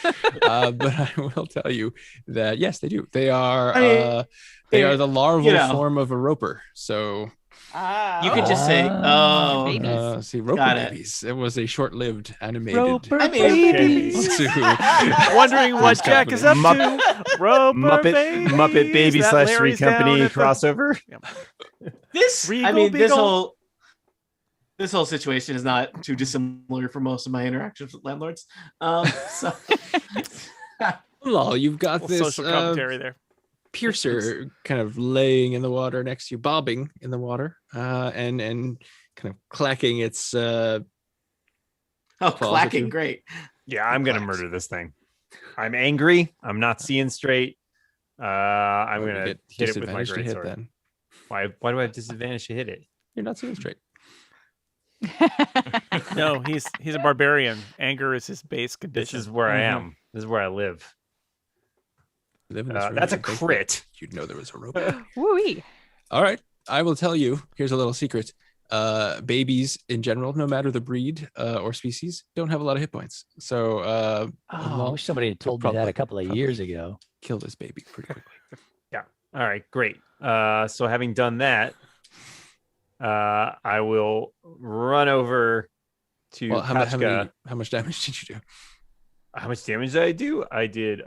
But I will tell you that yes, they do. They are I mean, they are the larval you know. form of a roper. So You could just say, Ah, "Oh, babies. see, roper Got it. babies. It was a short-lived animated. Roper I mean, babies. Wondering what Who's Jack is up Muppet- to. Roper Muppet Baby That / Larry's Three Company down at the- crossover. this." I Regal mean, Beagle. this whole situation is not too dissimilar for most of my interactions with landlords. So Well, you've got Little this social commentary there. piercer kind of laying in the water next to you, bobbing in the water, and kind of clacking its clacking, you. great. Yeah, I'm gonna Clacks. murder this thing. I'm angry. I'm not seeing straight. I'm you gonna get hit it with my disadvantage to hit greatsword. then. Why do I have disadvantage to hit it? You're not seeing straight. No, he's a barbarian. Anger is his base This condition. is where I am. This is where I live. You live in this room, That's a you'd think crit. You'd know there was a roper. Woo-wee. All right, I will tell you. Here's a little secret. Babies in general, no matter the breed or species, don't have a lot of hit points. So Oh, I wish somebody had told me that probably- a couple of probably. years ago. kill this baby pretty quickly. All right, great. So having done that, I will run over to Well, Kachka. how much damage did you do? How much damage did I do? I did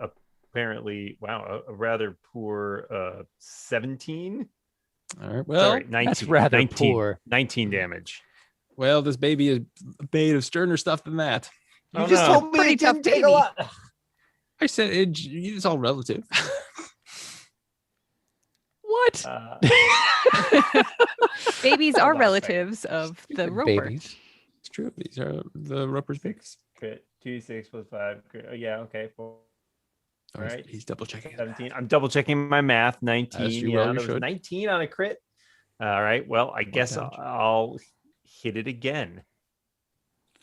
apparently, a rather poor 17. All right. Well, Sorry, 19. That's rather 19, poor. 19 damage. well, this baby is made of sterner stuff than that. You Oh, just no. told me Pretty it didn't tough take a baby. lot. I said it's all relative. What? Babies Hold are on a second. relatives of the roper. Babies. It's true. These are the roper's babies. Crit, 2, 6 plus 5. Crit. Oh, yeah, okay. 4, Oh, All right. he's double checking. 17. I'm double checking my math. 19. As you Yeah, well, you there was should. 19 on a crit. All right. Well, I guess damage? I'll hit it again.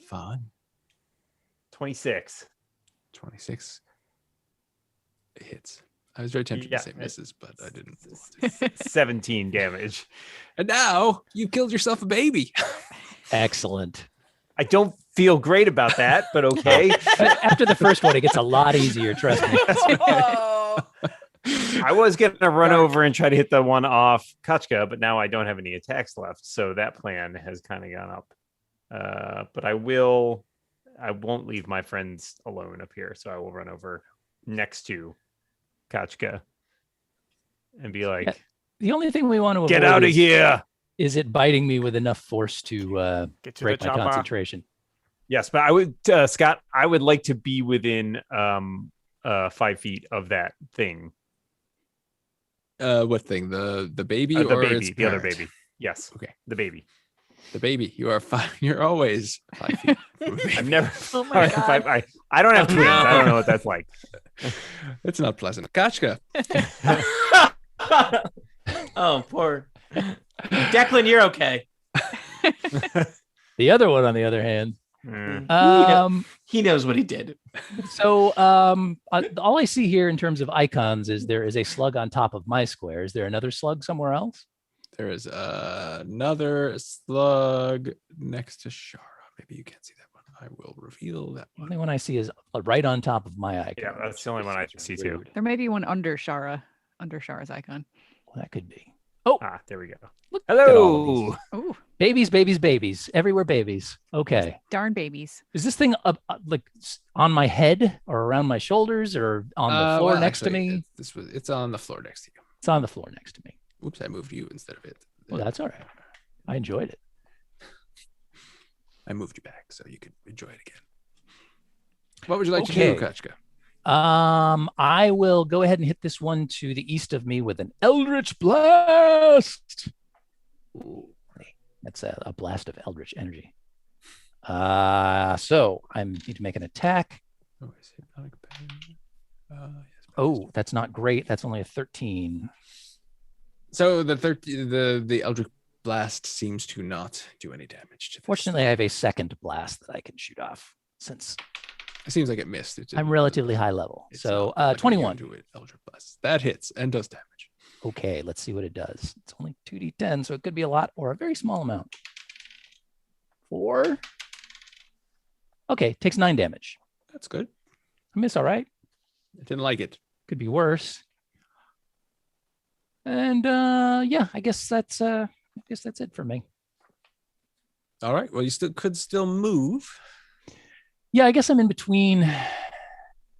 Fun. 26. 26 hits. I was very tempted Yeah, to say misses, but I didn't. 17 damage. And now you've killed yourself a baby. Excellent. I don't feel great about that, but okay. After the first one, it gets a lot easier. Trust me. Oh. I was going to run over and try to hit the one off Kachka, but now I don't have any attacks left. So that plan has kind of gone up. But I won't leave my friends alone up here. So I will run over next to Kachka and be like, The only thing we want to get avoid out of is- here. Is it biting me with enough force to Get to break the my chopper. concentration? Yes, but I would, Scott, I would like to be within 5 feet of that thing. What thing? The baby The or baby, its the other parent? baby. Yes. Okay. The baby. The baby. You are 5. You're always 5 feet. From a baby. I've never. Oh my If God. I don't have twins. I don't know what that's like. It's not pleasant. Kachka. Oh, poor Declan. You're okay. The other one, on the other hand, Mm. He knows what he did. so all I see here in terms of icons is there is a slug on top of my square. Is there another slug somewhere else? There is another slug next to Shara. Maybe you can't see that one. I will reveal that The one. only one I see is right on top of my icon. Yeah, that's the only one I Which is see too. weird. There may be one under Shara's icon. Well, that could be. There we go. Look at all of Hello. these. Oh, Babies, babies, babies. Everywhere babies. Okay. darn babies. Is this thing up on my head or around my shoulders or on the floor Well, next to actually, me? It's on the floor next to you. It's on the floor next to me. Oops, I moved you instead of it. Well, that's all right. I enjoyed it. I moved you back so you could enjoy it again. What would you like to do, Okay. Kachka? I will go ahead and hit this one to the east of me with an Eldritch Blast. Ooh, that's a blast of Eldritch energy. So I need to make an attack. Oh, is it not a pen? Yes, Oh, that's not great. That's only a 13. so the Eldritch Blast seems to not do any damage to this. Fortunately, I have a second blast that I can shoot off since It seems like it missed. I'm relatively high level. It's So not like a 21. Unto Eldritch Blast. That hits and does damage. Okay, let's see what it does. It's only 2d10, so it could be a lot or a very small amount. 4. Okay, takes 9 damage. That's good. I mean, it's all right. I didn't like it. Could be worse. And yeah, I guess that's it for me. All right. Well, you could still move. Yeah, I guess I'm in between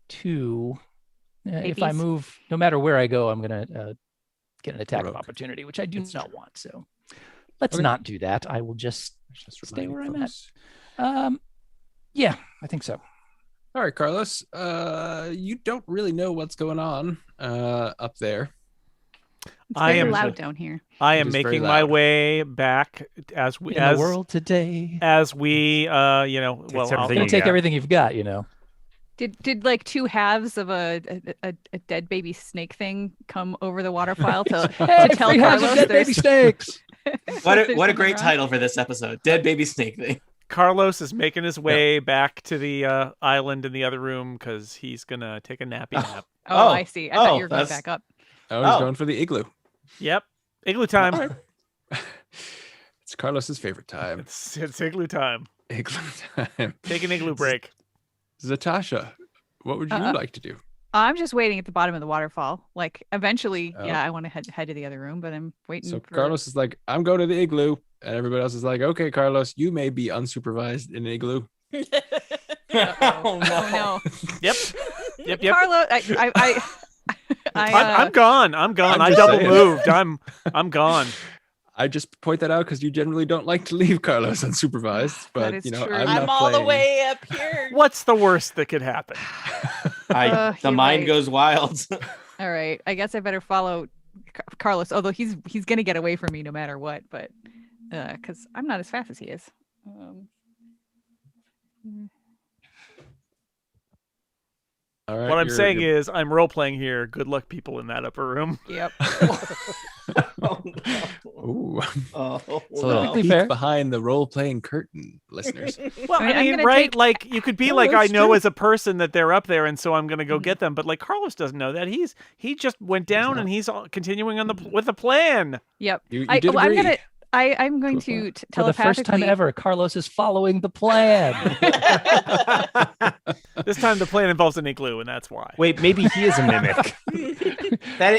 two. If I Babies. move, no matter where I go, I'm gonna get an attack of Rogue. opportunity, which I do That's not true. want. So let's Okay. not do that. I will just Just stay reminding where I'm at. folks. Yeah, I think so. All right, Carlos. You don't really know what's going on up there. It's I very am- loud down here. I It am is very making my loud. way back as we In the world today, as we you know Takes well everything I'll, gonna you take got. everything you've got. You know. Did like two halves of a dead baby snake thing come over the waterfall to tell free halves of Carlos dead there's baby snakes. What a there's what a something great wrong? title for this episode. Dead baby snake thing. Carlos is making his way back to the island in the other room because he's gonna take a nappy nap. Oh, Oh, I see. I thought oh, you were going that's- back up. Oh, he's Oh. going for the igloo. Yep, igloo time. All right. It's Carlos's favorite time. It's igloo time. Igloo time. Take an igloo break. Zatasha, what would you like to do? I'm just waiting at the bottom of the waterfall. Like eventually, Oh. yeah, I want to head to the other room, but I'm waiting. So for... Carlos is like, I'm going to the igloo. And everybody else is like, okay, Carlos, you may be unsupervised in an igloo. Oh, Oh no, Yep. Yep. Carlos, I'm gone. I'm gone. I'm I just double saying. moved. I'm gone. I just point that out because you generally don't like to leave Carlos unsupervised. But is you know, true. I'm, I'm not all the playing. way up here. What's the worst that could happen? The you're mind right. goes wild. All right, I guess I better follow Carlos. Although he's gonna get away from me no matter what, but because I'm not as fast as he is. All right, What I'm you're- saying you're- is, I'm role playing here. Good luck, people in that upper room. Yep. Oh, no. Ooh. Oh, It's a little no. peek fair. behind the role-playing curtain, listeners. Well, I mean, I I'm mean, gonna right? take- Like you could be No, like, I that's know true. as a person that they're up there, and so I'm gonna go Mhm. get them. But like Carlos doesn't know that. He just went down, not. and he's continuing on with the plan. Yep. You I, did well, I'm agree. gonna. I'm going to For the first time telepathically. ever, Carlos is following the plan. This time the plan involves an igloo, and that's why. Wait, maybe he is a mimic.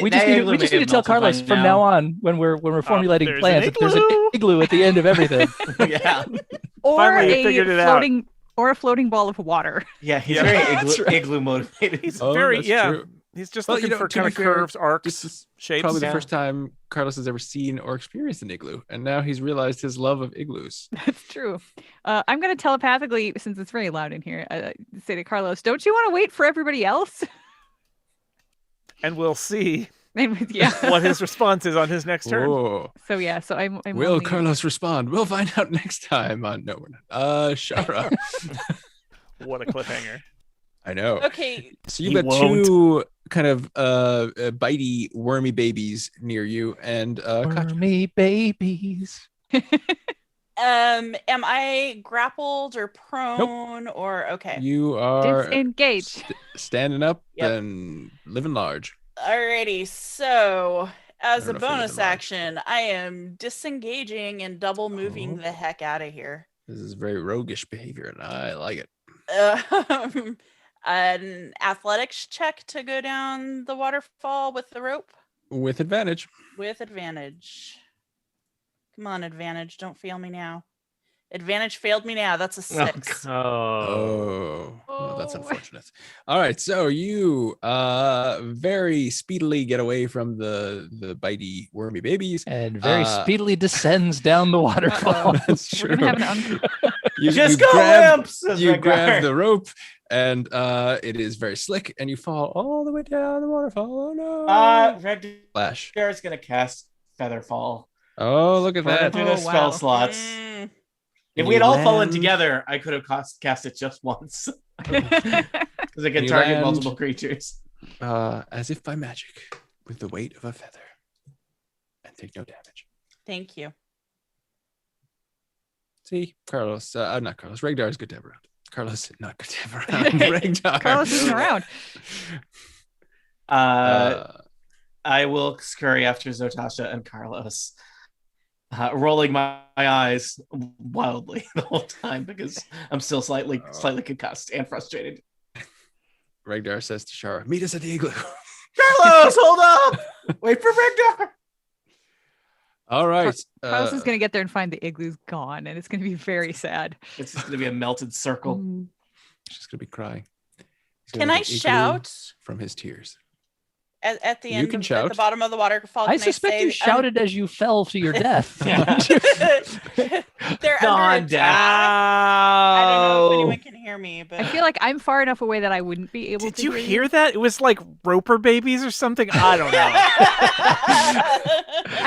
We just need to tell Carlos from now on when we're formulating there's an plans that there's an igloo. igloo at the end of everything. Yeah, or Finally, you a figured it out. floating or a floating ball of water. yeah, he's Yeah. very That's right. igloo motivated. He's Oh, very that's yeah. true. He's just Well, looking you know, for to be kind of fair, curves, arcs, This is shapes. probably the Yeah. first time Carlos has ever seen or experienced an igloo, and now he's realized his love of igloos. That's true. I'm going to telepathically, since it's very loud in here, say to Carlos, "Don't you want to wait for everybody else?" And we'll see And yeah. what his response is on his next turn. Whoa. So yeah. So I'm Will only- Carlos respond? We'll find out next time on No We're Not. Shara. What a cliffhanger. I know. Okay, So you've He got won't. two kind of bitey, wormy babies near you, and Katja. Me babies. am I grappled or prone or okay? You are disengage. standing up Yep. and living large. Alrighty, so as don't a know if you're bonus living large. action, I am disengaging and double moving Oh. the heck out of here. This is very roguish behavior, and I like it. An athletics check to go down the waterfall with the rope With advantage. with advantage. Come on, advantage. Don't fail me now. Advantage failed me now. That's a 6. Oh, Oh, well, that's Oh. unfortunate. All right, so you very speedily get away from the bitey, wormy babies. And very Uh, speedily descends down the waterfall. That's We're true. gonna have an Just go limp, says you Ragnar. grab the rope, and it is very slick, and you fall all the way down the waterfall. Oh no! Flash. Ragnar is gonna cast Featherfall. Oh, look at that. Into the Oh, spell wow. slots. Mm, If we had all fallen land- together, I could have cast it just once un- because it can You target land- multiple creatures. As if by magic, with the weight of a feather, and take no damage. thank you. See, Carlos, not Carlos. Regdar is good to have around. Carlos, not good to have around. Regdar. Carlos isn't around. I will scurry after Zotasha and Carlos, rolling my eyes wildly the whole time because I'm still slightly concussed and frustrated. Regdar says to Shara, "Meet us at the igloo." Carlos, hold up! Wait for Regdar. All right. Carlos is going to get there and find the igloo's gone, and it's going to be very sad. It's just gonna be a melted circle. She's just gonna be crying. He's Can gonna I make an igloo shout from his tears? at the You end can at shout. the bottom of the waterfall? I Can suspect say, you shouted as you fell to your death. They're Gone under attack. I don't know if anyone can hear me, but I feel like I'm far enough away that I wouldn't be able to. Did you hear hear that? It was like Roper babies or something. I don't know. I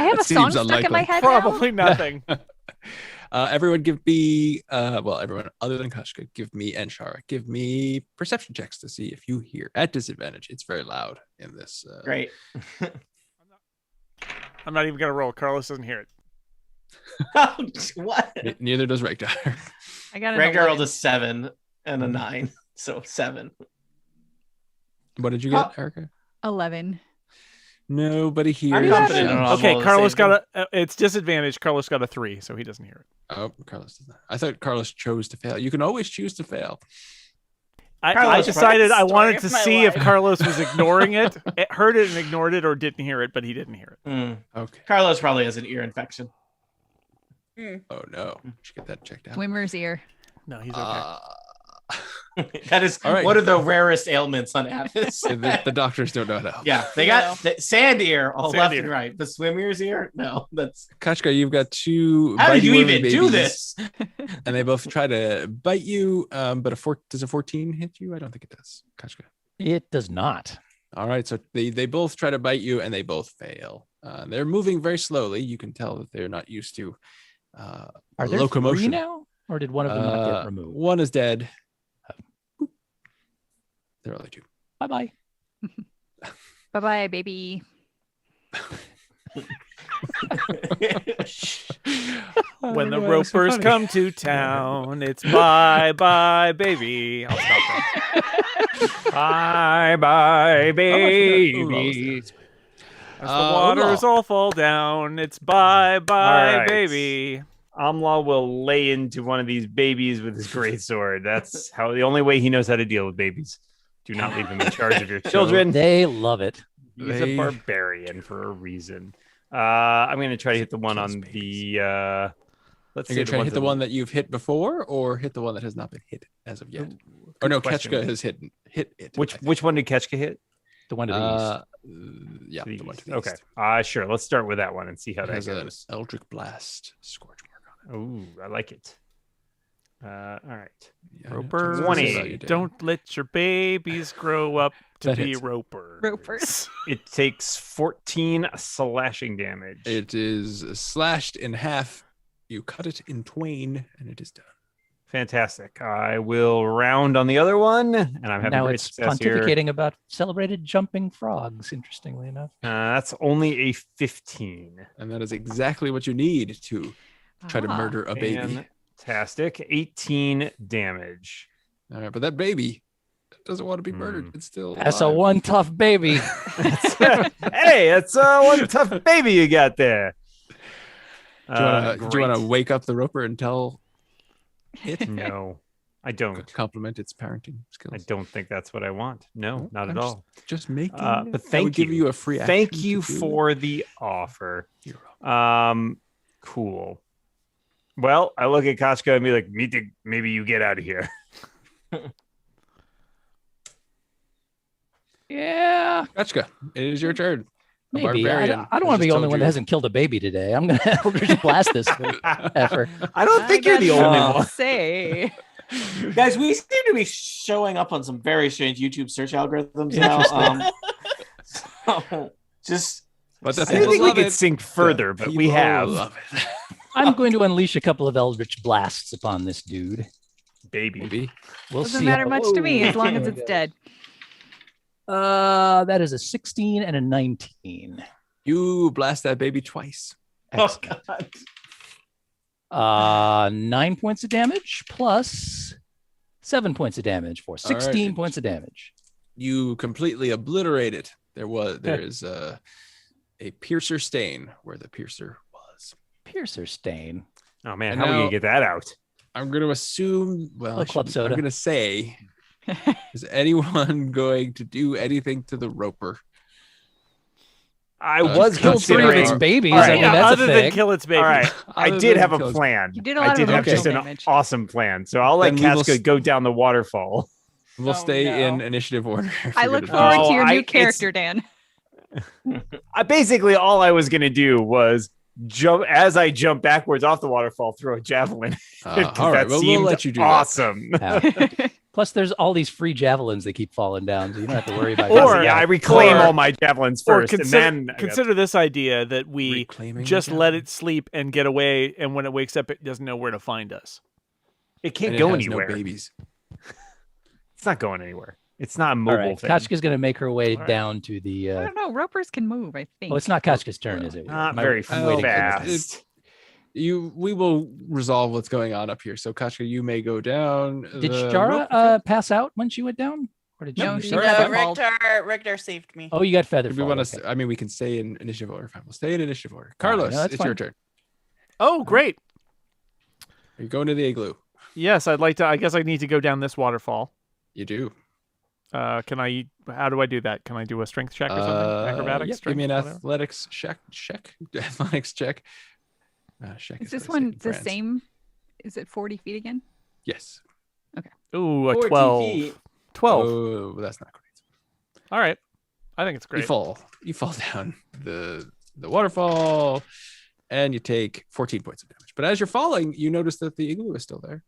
have That a song seems stuck in my unlikely. head now. Probably nothing. Everyone give me, everyone other than Kashka, give me and Shara, give me perception checks to see if you hear at disadvantage. It's very loud in this. Great. I'm not even gonna roll. Carlos doesn't hear it. What? Neither does Regdar. I got an Regdar rolled 11. a 7 and a 9, so 7. What did you get, Erica? 11. Nobody hears. I'm confident in shouts. all Okay, the Carlos same got a. It's disadvantage. Carlos got a 3, so he doesn't hear it. Oh, Carlos does not. I thought Carlos chose to fail. You can always choose to fail. I Carlos, decided I story wanted of to my see if life. Carlos was ignoring it, heard it and ignored it, or didn't hear it, but he didn't hear it. Okay. Carlos probably has an ear infection. Oh no. Should get that checked out. Swimmer's ear. No, he's okay. That is All right. one of the rarest ailments on Avis. The doctors don't know how to help. Yeah, they got the sand ear all Sand left ear. and right. The swim ear's ear? No, that's. Kachka, you've got two. How did you bitey even wormy do babies, this? And they both try to bite you. But does a 14 hit you? I don't think it does. Kachka. It does not. All right, so they both try to bite you and they both fail. They're moving very slowly. You can tell that they're not used to Are there 3 locomotion. now? Or did one of them not get removed? One is dead. There are only 2. Bye-bye. Bye-bye, baby. When the Ropers come to town, it's bye bye baby. I'll stop there. Bye, baby. As the waters all fall down, it's bye bye All right. baby. Amla will lay into one of these babies with his greatsword. That's the only way he knows how to deal with babies. Do not leave him in charge of your children. They love it. He's a barbarian for a reason. I'm going to try to hit the one on the. Let's You're see. gonna try to hit the one that you've hit before, or hit the one that has not been hit as of yet. Or no, question. Ketchka has hit it. Which one did Ketchka hit? The one to the east. Yeah, To the the one east. to the Okay. east. Sure. Let's start with that one and see how It that has an goes. Eldritch Blast scorch mark on Ooh, I like it. All right. it. Yeah, Ropers, 20. don't let your babies grow up to That be hits. ropers. Ropers. It takes 14 slashing damage. It is slashed in half. You cut it in twain, and it is done. Fantastic. I will round on the other one, and I'm having Now great it's success here. pontificating about celebrated jumping frogs, interestingly enough. That's only a 15. And that is exactly what you need to try to Ah. murder a baby. Fantastic. 18 damage. All right, but that baby doesn't want to be murdered. It's still That's a alive. one tough baby. Hey, that's one tough baby you got there. Do you want to Great. wake up the roper and tell it? No, I don't. Compliment its parenting I skills. don't think that's what I want. No, not I'm at all. Just making. But I would thank give you. you a free. Thank action you to do for the offer. it. You're welcome. Cool. Well, I look at Koshka and be like, maybe you get out of here. Yeah, Kachka, it is your turn. A maybe. barbarian I don't has want to be just the only told one that you- hasn't killed a baby today. I'm going to Eldritch Blast this effort. I don't think you're the got only nothing to one. Say. Guys, we seem to be showing up on some very strange YouTube search algorithms now. So just But the I didn't people think we love could it. sink further, but we People have. love it. I'm going to unleash a couple of Eldritch Blasts upon this dude. Baby. Maybe. We'll Doesn't see. matter how- much to me as long as Whoa. it's dead. That is a 16 and a 19. You blast that baby twice. oh Excellent. god. 9 points of damage plus 7 points of damage for 16 right. points of damage. You completely obliterate it. There is a piercer stain where the piercer was. Piercer stain. Oh man, And how are we now- gonna get that out? I'm going to assume. Well, Like club I'm soda. going to say Is anyone going to do anything to the roper? I was Kill 3 of its considering. babies. All right, I mean, Yeah, that's other a than thing. kill its baby. All right, I Other did than have a kill its- plan. You did a I lot did of have just emotional an damage. awesome plan. So I'll let Then we will Casca go down the waterfall. We'll Oh, stay in no. initiative order. if I you're look gonna do forward Oh, to your I- new it's- character, Dan. Basically, all I was gonna do was jump as I jump backwards off the waterfall, throw a javelin. that. 'Cause All right, that well, we'll seemed let you do that. awesome. Yeah. Plus, there's all these free javelins that keep falling down, so you don't have to worry about. Or- getting yeah, I back. reclaim or- all my javelins Or first, consider, and then consider this idea that we Reclaiming just the let javelin. it sleep and get away, and when it wakes up, it doesn't know where to find us. it can't And go it has anywhere. No babies. It's not going anywhere. It's not a All mobile right, thing. Kachka's gonna make her way All right. down to the. I don't know. Ropers can move, I think. Oh, it's not Kachka's turn, is it? Not Am I- very I'm waiting for fast. this. We will resolve what's going on up here. So Kachka, you may go down. Did the Jara rope. pass out when she went down, or did No, she? she No, feather fall. Regdar saved me. Oh, you got feather. Do we fall, want okay. to? I mean, we can stay in initiative order. Fine, we'll stay in initiative order. no, Carlos, that's it's your fine. turn. Oh, great. Are you going to the igloo? Yes, I'd like to. I guess I need to go down this waterfall. You do. Can I? How do I do that? Can I do a strength check or something? Acrobatics. Yep, strength, give me an whatever? athletics check. Athletics check. Check Is is this what I say one in the France. same? Is it 40 feet again? Yes. Ooh, a 40 12. feet. 12. Oh, that's not great. All right. I think it's You great. fall. You fall down the waterfall, and you take 14 points of damage. But as you're falling, you notice that the igloo is still there.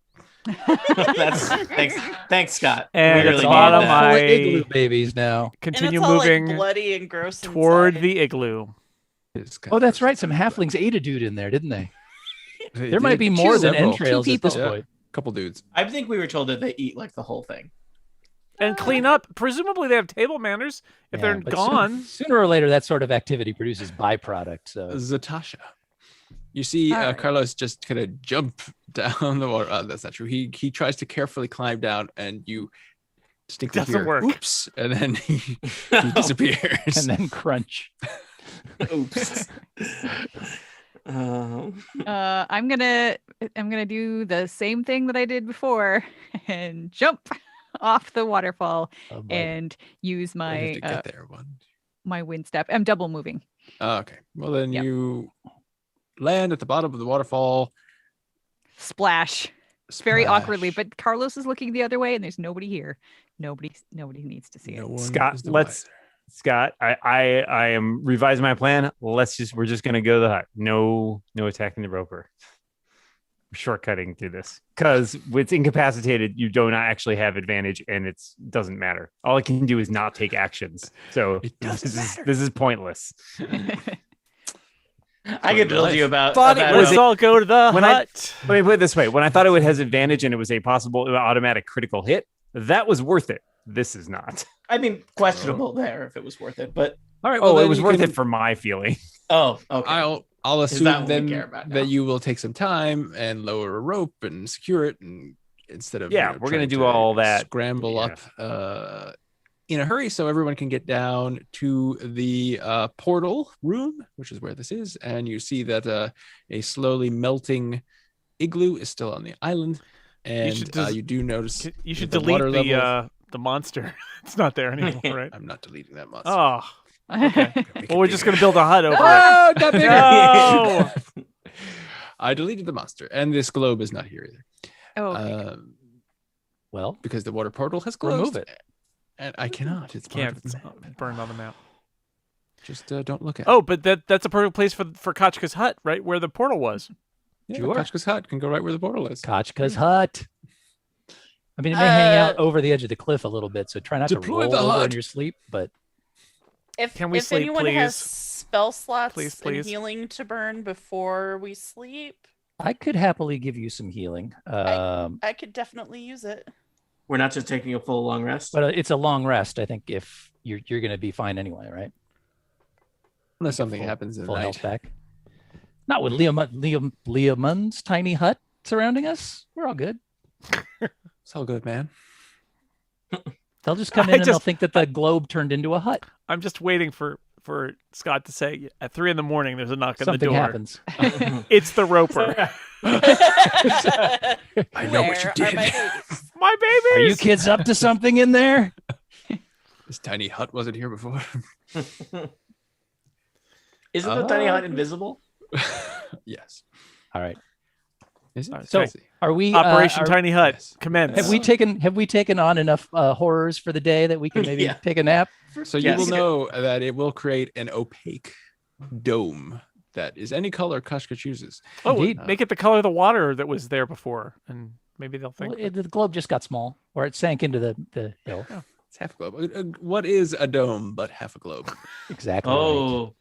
Thanks, Scott. And We at really the needed bottom, that. Full of I igloo babies now. continue and it's all, moving like, bloody and gross toward inside. the igloo. It's kind Oh, of that's right. gross. Some halflings ate a dude in there, didn't they? They There might did be more than several. entrails at this Yeah. point. Couple dudes. I think we were told that they eat like the whole thing. And clean up. Presumably they have table manners if Yeah, they're but gone. Sooner or later, that sort of activity produces byproduct. So Zatasha. You see All right. Carlos just kind of jump down the water. That's not true. He tries to carefully climb down, and you distinctly Doesn't hear, work. oops, and then he disappears. and then crunch. Oops. Um, I'm gonna do the same thing that I did before and jump off the waterfall Oh, boy. and use Where do you my have to get there one. my wind step. I'm double moving. Oh, okay. Well, then Yep. you land at the bottom of the waterfall. Splash. Very awkwardly, Splash. but Carlos is looking the other way and there's nobody here. Nobody needs to see No it. one Scott, is the let's- wiser. Scott, I am revising my plan. We're just gonna go to the hut. No attacking the roper. We're shortcutting through this because with incapacitated, you do not actually have advantage, and it doesn't matter. All I can do is not take actions. So It doesn't this is pointless. I could tell you about. Thought about it was all go to the When I- hut. Let me put it this way: when I thought it would has advantage and it was a possible automatic critical hit, that was worth it. This is not. I mean, questionable there if it was worth it, but All right. Oh, well, it then was you worth can- it for my feeling. oh, okay. I'll Is assume that what we then care about now? that you will take some time and lower a rope and secure it, and instead of Yeah, we're gonna trying do to all that. scramble Yeah. up in a hurry, so everyone can get down to the portal room, which is where this is, and you see that a slowly melting igloo is still on the island, and should you do notice You should the delete water level- the monster. It's not there anymore, right? I'm not deleting that monster. Oh, Make it well, we're just bigger. gonna build a hut over it. Oh, it got bigger. No! I deleted the monster, and this globe is not here either. Oh, okay. Well, Because the water portal has closed. remove it. And I cannot. It's part Can't of the map. burn on the map. Just don't look at Oh, but that's a perfect place for Kachka's hut, right where the portal was. it. Yeah, sure. Kachka's hut can go right where the portal is. Kachka's hut. I mean, it may hang out over the edge of the cliff a little bit, so try not to Deploy roll the over in hut. your sleep. But Can we if sleep, anyone please? has spell slots Please, and please. healing to burn before we sleep, I could happily give you some healing. I could definitely use it. We're not just taking a full long rest. But it's a long rest. I think if you're going to be fine anyway, right? Unless something Full- happens in the Full night. health back. Not with Liamund's tiny hut surrounding us. We're all good. It's all good, man. They'll just come I in and they'll just- think that the globe turned into a hut. I'm just waiting for Scott to say at 3 a.m. there's a knock on the Something door. happens. It's the roper. I know what you Where are did. my babies? My babies. Are you kids up to something in there? This tiny hut wasn't here before. Isn't the tiny hut invisible? Yes. All right. Is it? So- Let's see. Are we Operation Tiny Hut Yes. commence. Have we taken on enough horrors for the day that we can maybe Yeah. take a nap? So you Yes. will know that it will create an opaque dome that is any color Kashka chooses. Oh, Indeed. make it the color of the water that was there before, and maybe they'll think. Well, the globe just got small, or it sank into the hill. It's half a globe. What is a dome but half a globe? Exactly. Right. Oh,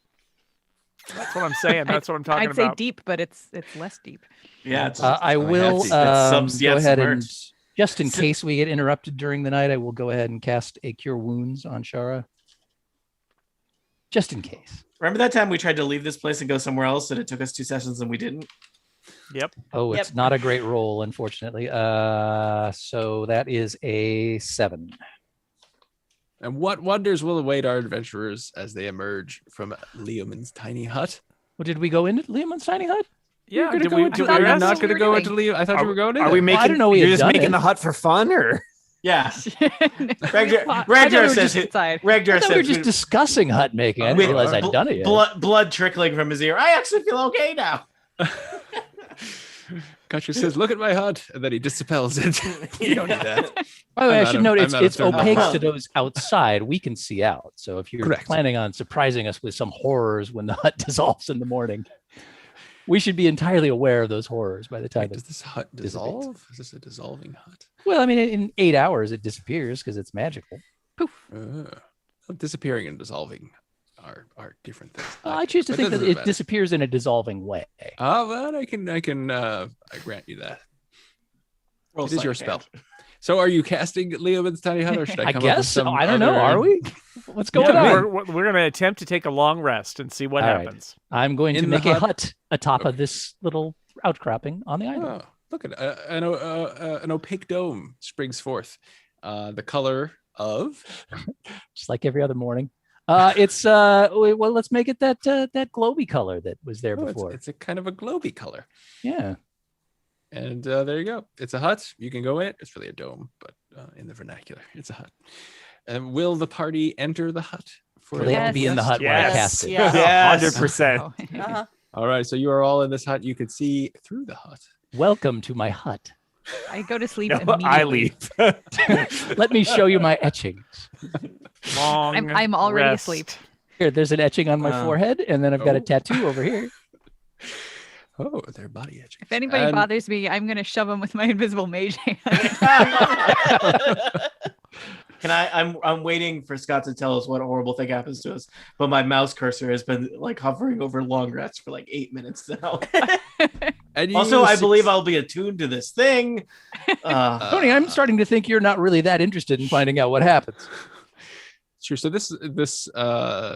That's what I'm saying. That's what I'm talking I'd say about. deep, but it's less deep. yeah. It's, I will It's go ahead and, submerged. just in So- case we get interrupted during the night, I will go ahead and cast a Cure Wounds on Shara. Just in case. Remember that time we tried to leave this place and go somewhere else, and it took us 2 sessions and we didn't? Yep. Oh, it's Yep. not a great roll, unfortunately. So that is a 7. And what wonders will await our adventurers as they emerge from Leoman's tiny hut? Well, did we go into Leoman's tiny hut? Yeah. You're Did gonna we? go Did into, we thought you're that's rest? not what going to we go were into Leo. I thought you were going in. Are we Well, I making? didn't know we You're had just done making it. the hut for fun, or Yeah. Regdar Regdar says it. inside. Regdar I thought we were says just discussing hut making. I didn't With realize I'd done it yet. blood trickling from his ear. I actually feel okay now. Kashka says, "Look at my hut," and then he dispels it. You don't need that. By the way, I'm I not should a- note I'm it's not a it's third opaque level. to those outside. We can see out. So if you're Correct. planning on surprising us with some horrors when the hut dissolves in the morning, we should be entirely aware of those horrors by the time. Wait, does this hut dissipates. dissolve? Is this a dissolving hut? Well, I mean, in 8 hours it disappears because it's magical. Well, disappearing and dissolving are different things. I choose to But think that doesn't it matter. disappears in a dissolving way. Well, I grant you that. Roll It is your sleight of spell. hand. So are you casting Leoman's tiny hut, or should I I come up with guess. some I don't know. other- Are we? What's going Yeah, on? we're going to attempt to take a long rest and see what All right. happens. I'm going to In the make a hut? hut atop of Okay. this little outcropping on the island. Oh, look at an opaque dome springs forth. The color of Just like every other morning. It's well, let's make it that globy color that was there oh, before. it's a kind of a globy color. Yeah. And there you go. It's a hut. You can go in it. It's really a dome, but in the vernacular, it's a hut. And will the party enter the hut? For Well, they have to be in the hut when I Yes. cast it. Yes. Yes. 100%. Oh. Uh-huh. All right. So you are all in this hut. You can see through the hut. Welcome to my hut. I go to sleep No, immediately. I leave. Let me show you my etchings. Long I'm already rest. asleep. Here, there's an etching on my Wow. forehead, and then I've got a Oh. tattoo over here. Oh, their body edging. If anybody And- bothers me, I'm gonna shove them with my invisible mage hand. Can I'm waiting for Scott to tell us what horrible thing happens to us, but my mouse cursor has been like hovering over long rests for like 8 minutes now. And you Also, I suc- believe I'll be attuned to this thing. Tony, I'm starting to think you're not really that interested in finding out what happens. Sure. So this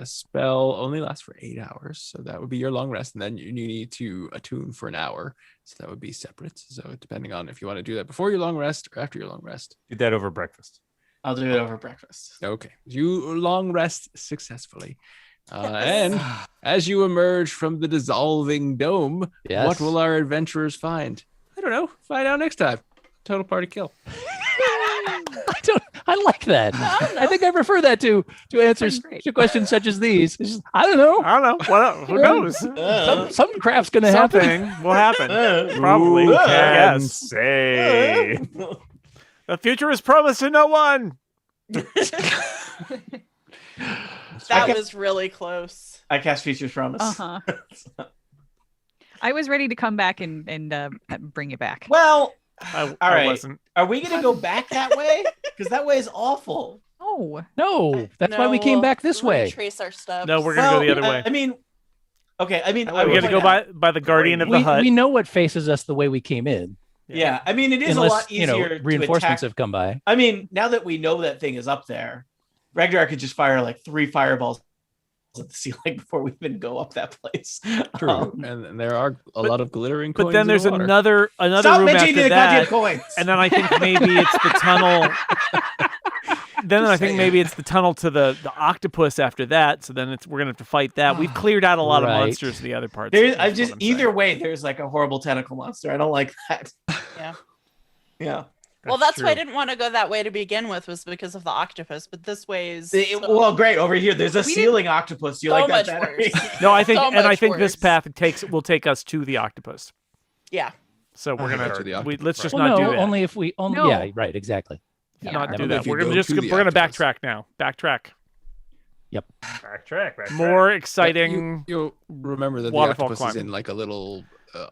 spell only lasts for 8 hours. So that would be your long rest, and then you need to attune for an hour. So that would be separate. So depending on if you want to do that before your long rest or after your long rest. Do that over breakfast. I'll do it over breakfast. Okay. You long rest successfully. And as you emerge from the dissolving dome, Yes. what will our adventurers find? I don't know. Find out next time. Total party kill. I like that. I think I prefer that to answers Great. to questions such as these. It's just, I don't know. I don't know. What? Who knows? Some crap's gonna happen. Something will happen. Uh, Probably. Who I can guess. say? The future is promised to no one. That was really close. I cast Features Promise. Uh-huh. I was ready to come back and bring you back. Well, I all right. wasn't. Are we going to go back that way? Because that way is awful. Oh, No, that's why we came No, back this way. Retrace our steps. No, we're gonna go the other way. I mean, okay. I mean, We got to go by the guardian of the We, hut. we know what faces us the way we came in, Yeah, I mean, it is unless a lot easier. to reinforcements attack. have come by. I mean, now that we know that thing is up there, Regdar could just fire like 3 fireballs at the ceiling before we even go up that place. True. Um, And there are a lot of glittering coins. But then in there's the water. another Stop room mentioning after the goddamn that, coins. and then I think maybe it's the tunnel. Then I think maybe it's the tunnel to the octopus after that. So then we're gonna have to fight that. We've cleared out a lot of Right. monsters in the other parts. There's, is I what just I'm saying. either way, there's like a horrible tentacle monster. I don't like that. Yeah. Yeah. Well, that's why I true. didn't want to go that way to begin with, was because of the octopus. But this way is Well, great. Over here, there's a ceiling octopus. Do you so like that much better? worse. No, I think, So and I much think this worse. path will take us to the octopus. Yeah. So we're Back to the gonna octopus, let's just right. not do no, that. only if we only. No. Yeah, right. Exactly. Yeah. Not I do don't know that. if you We're go gonna just to the we're gonna octopus. backtrack now. Backtrack. Backtrack. More But exciting. you'll remember that the waterfall octopus is climbing. in like a little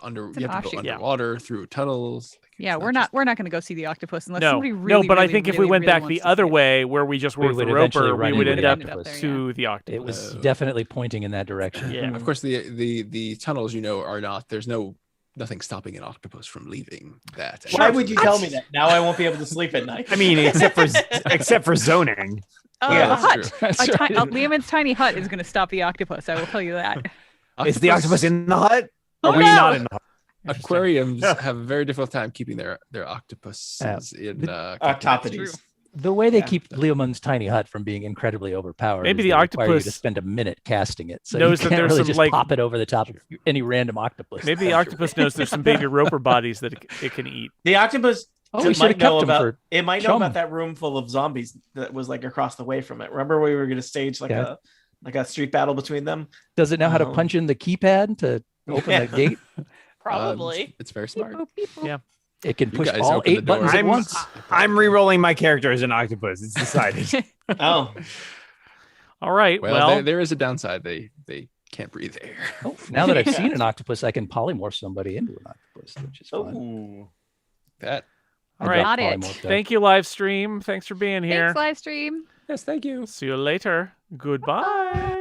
under. It's an You have to go offshoot. Yeah. underwater through tunnels. Like, Yeah, it's we're just- not going to go see the octopus unless No, somebody really. but I really, think if we really, went really back wants the to other see it. way, where we just We worked would the eventually roper, run we would into end it. up Ended up there, to the It octopus. was Oh. definitely pointing in that direction. Yeah. Of course, the tunnels, are not. There's nothing stopping an octopus from leaving that. Why would you tell me that? Now I won't be able to sleep at night. I mean, except for zoning. Oh, Yeah, the that's hut. true. That's right. Leomund's tiny hut is going to stop the octopus. I will tell you that. Is the octopus in the hut? Oh, Are we no! not in the hut? Aquariums have a very difficult time keeping their octopuses in Octopodes. The way they Yeah. keep Leomund's tiny hut from being incredibly overpowered. Maybe is the they require you to octopus spend a minute casting it, so knows you that can't there's really some, just like- pop it over the top of any random octopus. Maybe the octopus knows there's some baby roper bodies that it can eat. The octopus Oh, we should might have know kept him about for. it. Might know chum. about that room full of zombies that was like across the way from it. Remember we were going to stage Yeah. a street battle between them? Does it know how to Oh. punch in the keypad to open Yeah. the gate? Probably. It's very Beep, smart. boop, beep, boop. Yeah. It can You push guys all open the 8 buttons door. at once. I'm re-rolling my character as an octopus. It's decided. Oh, All right. Well, there is a downside. They can't breathe air. Oh, now that I've seen an octopus, I can polymorph somebody into an octopus, which is fun. oh. That. All right. Got it. Thank you, live stream. Thanks for being here. Thanks, live stream. Yes, thank you. See you later. Goodbye.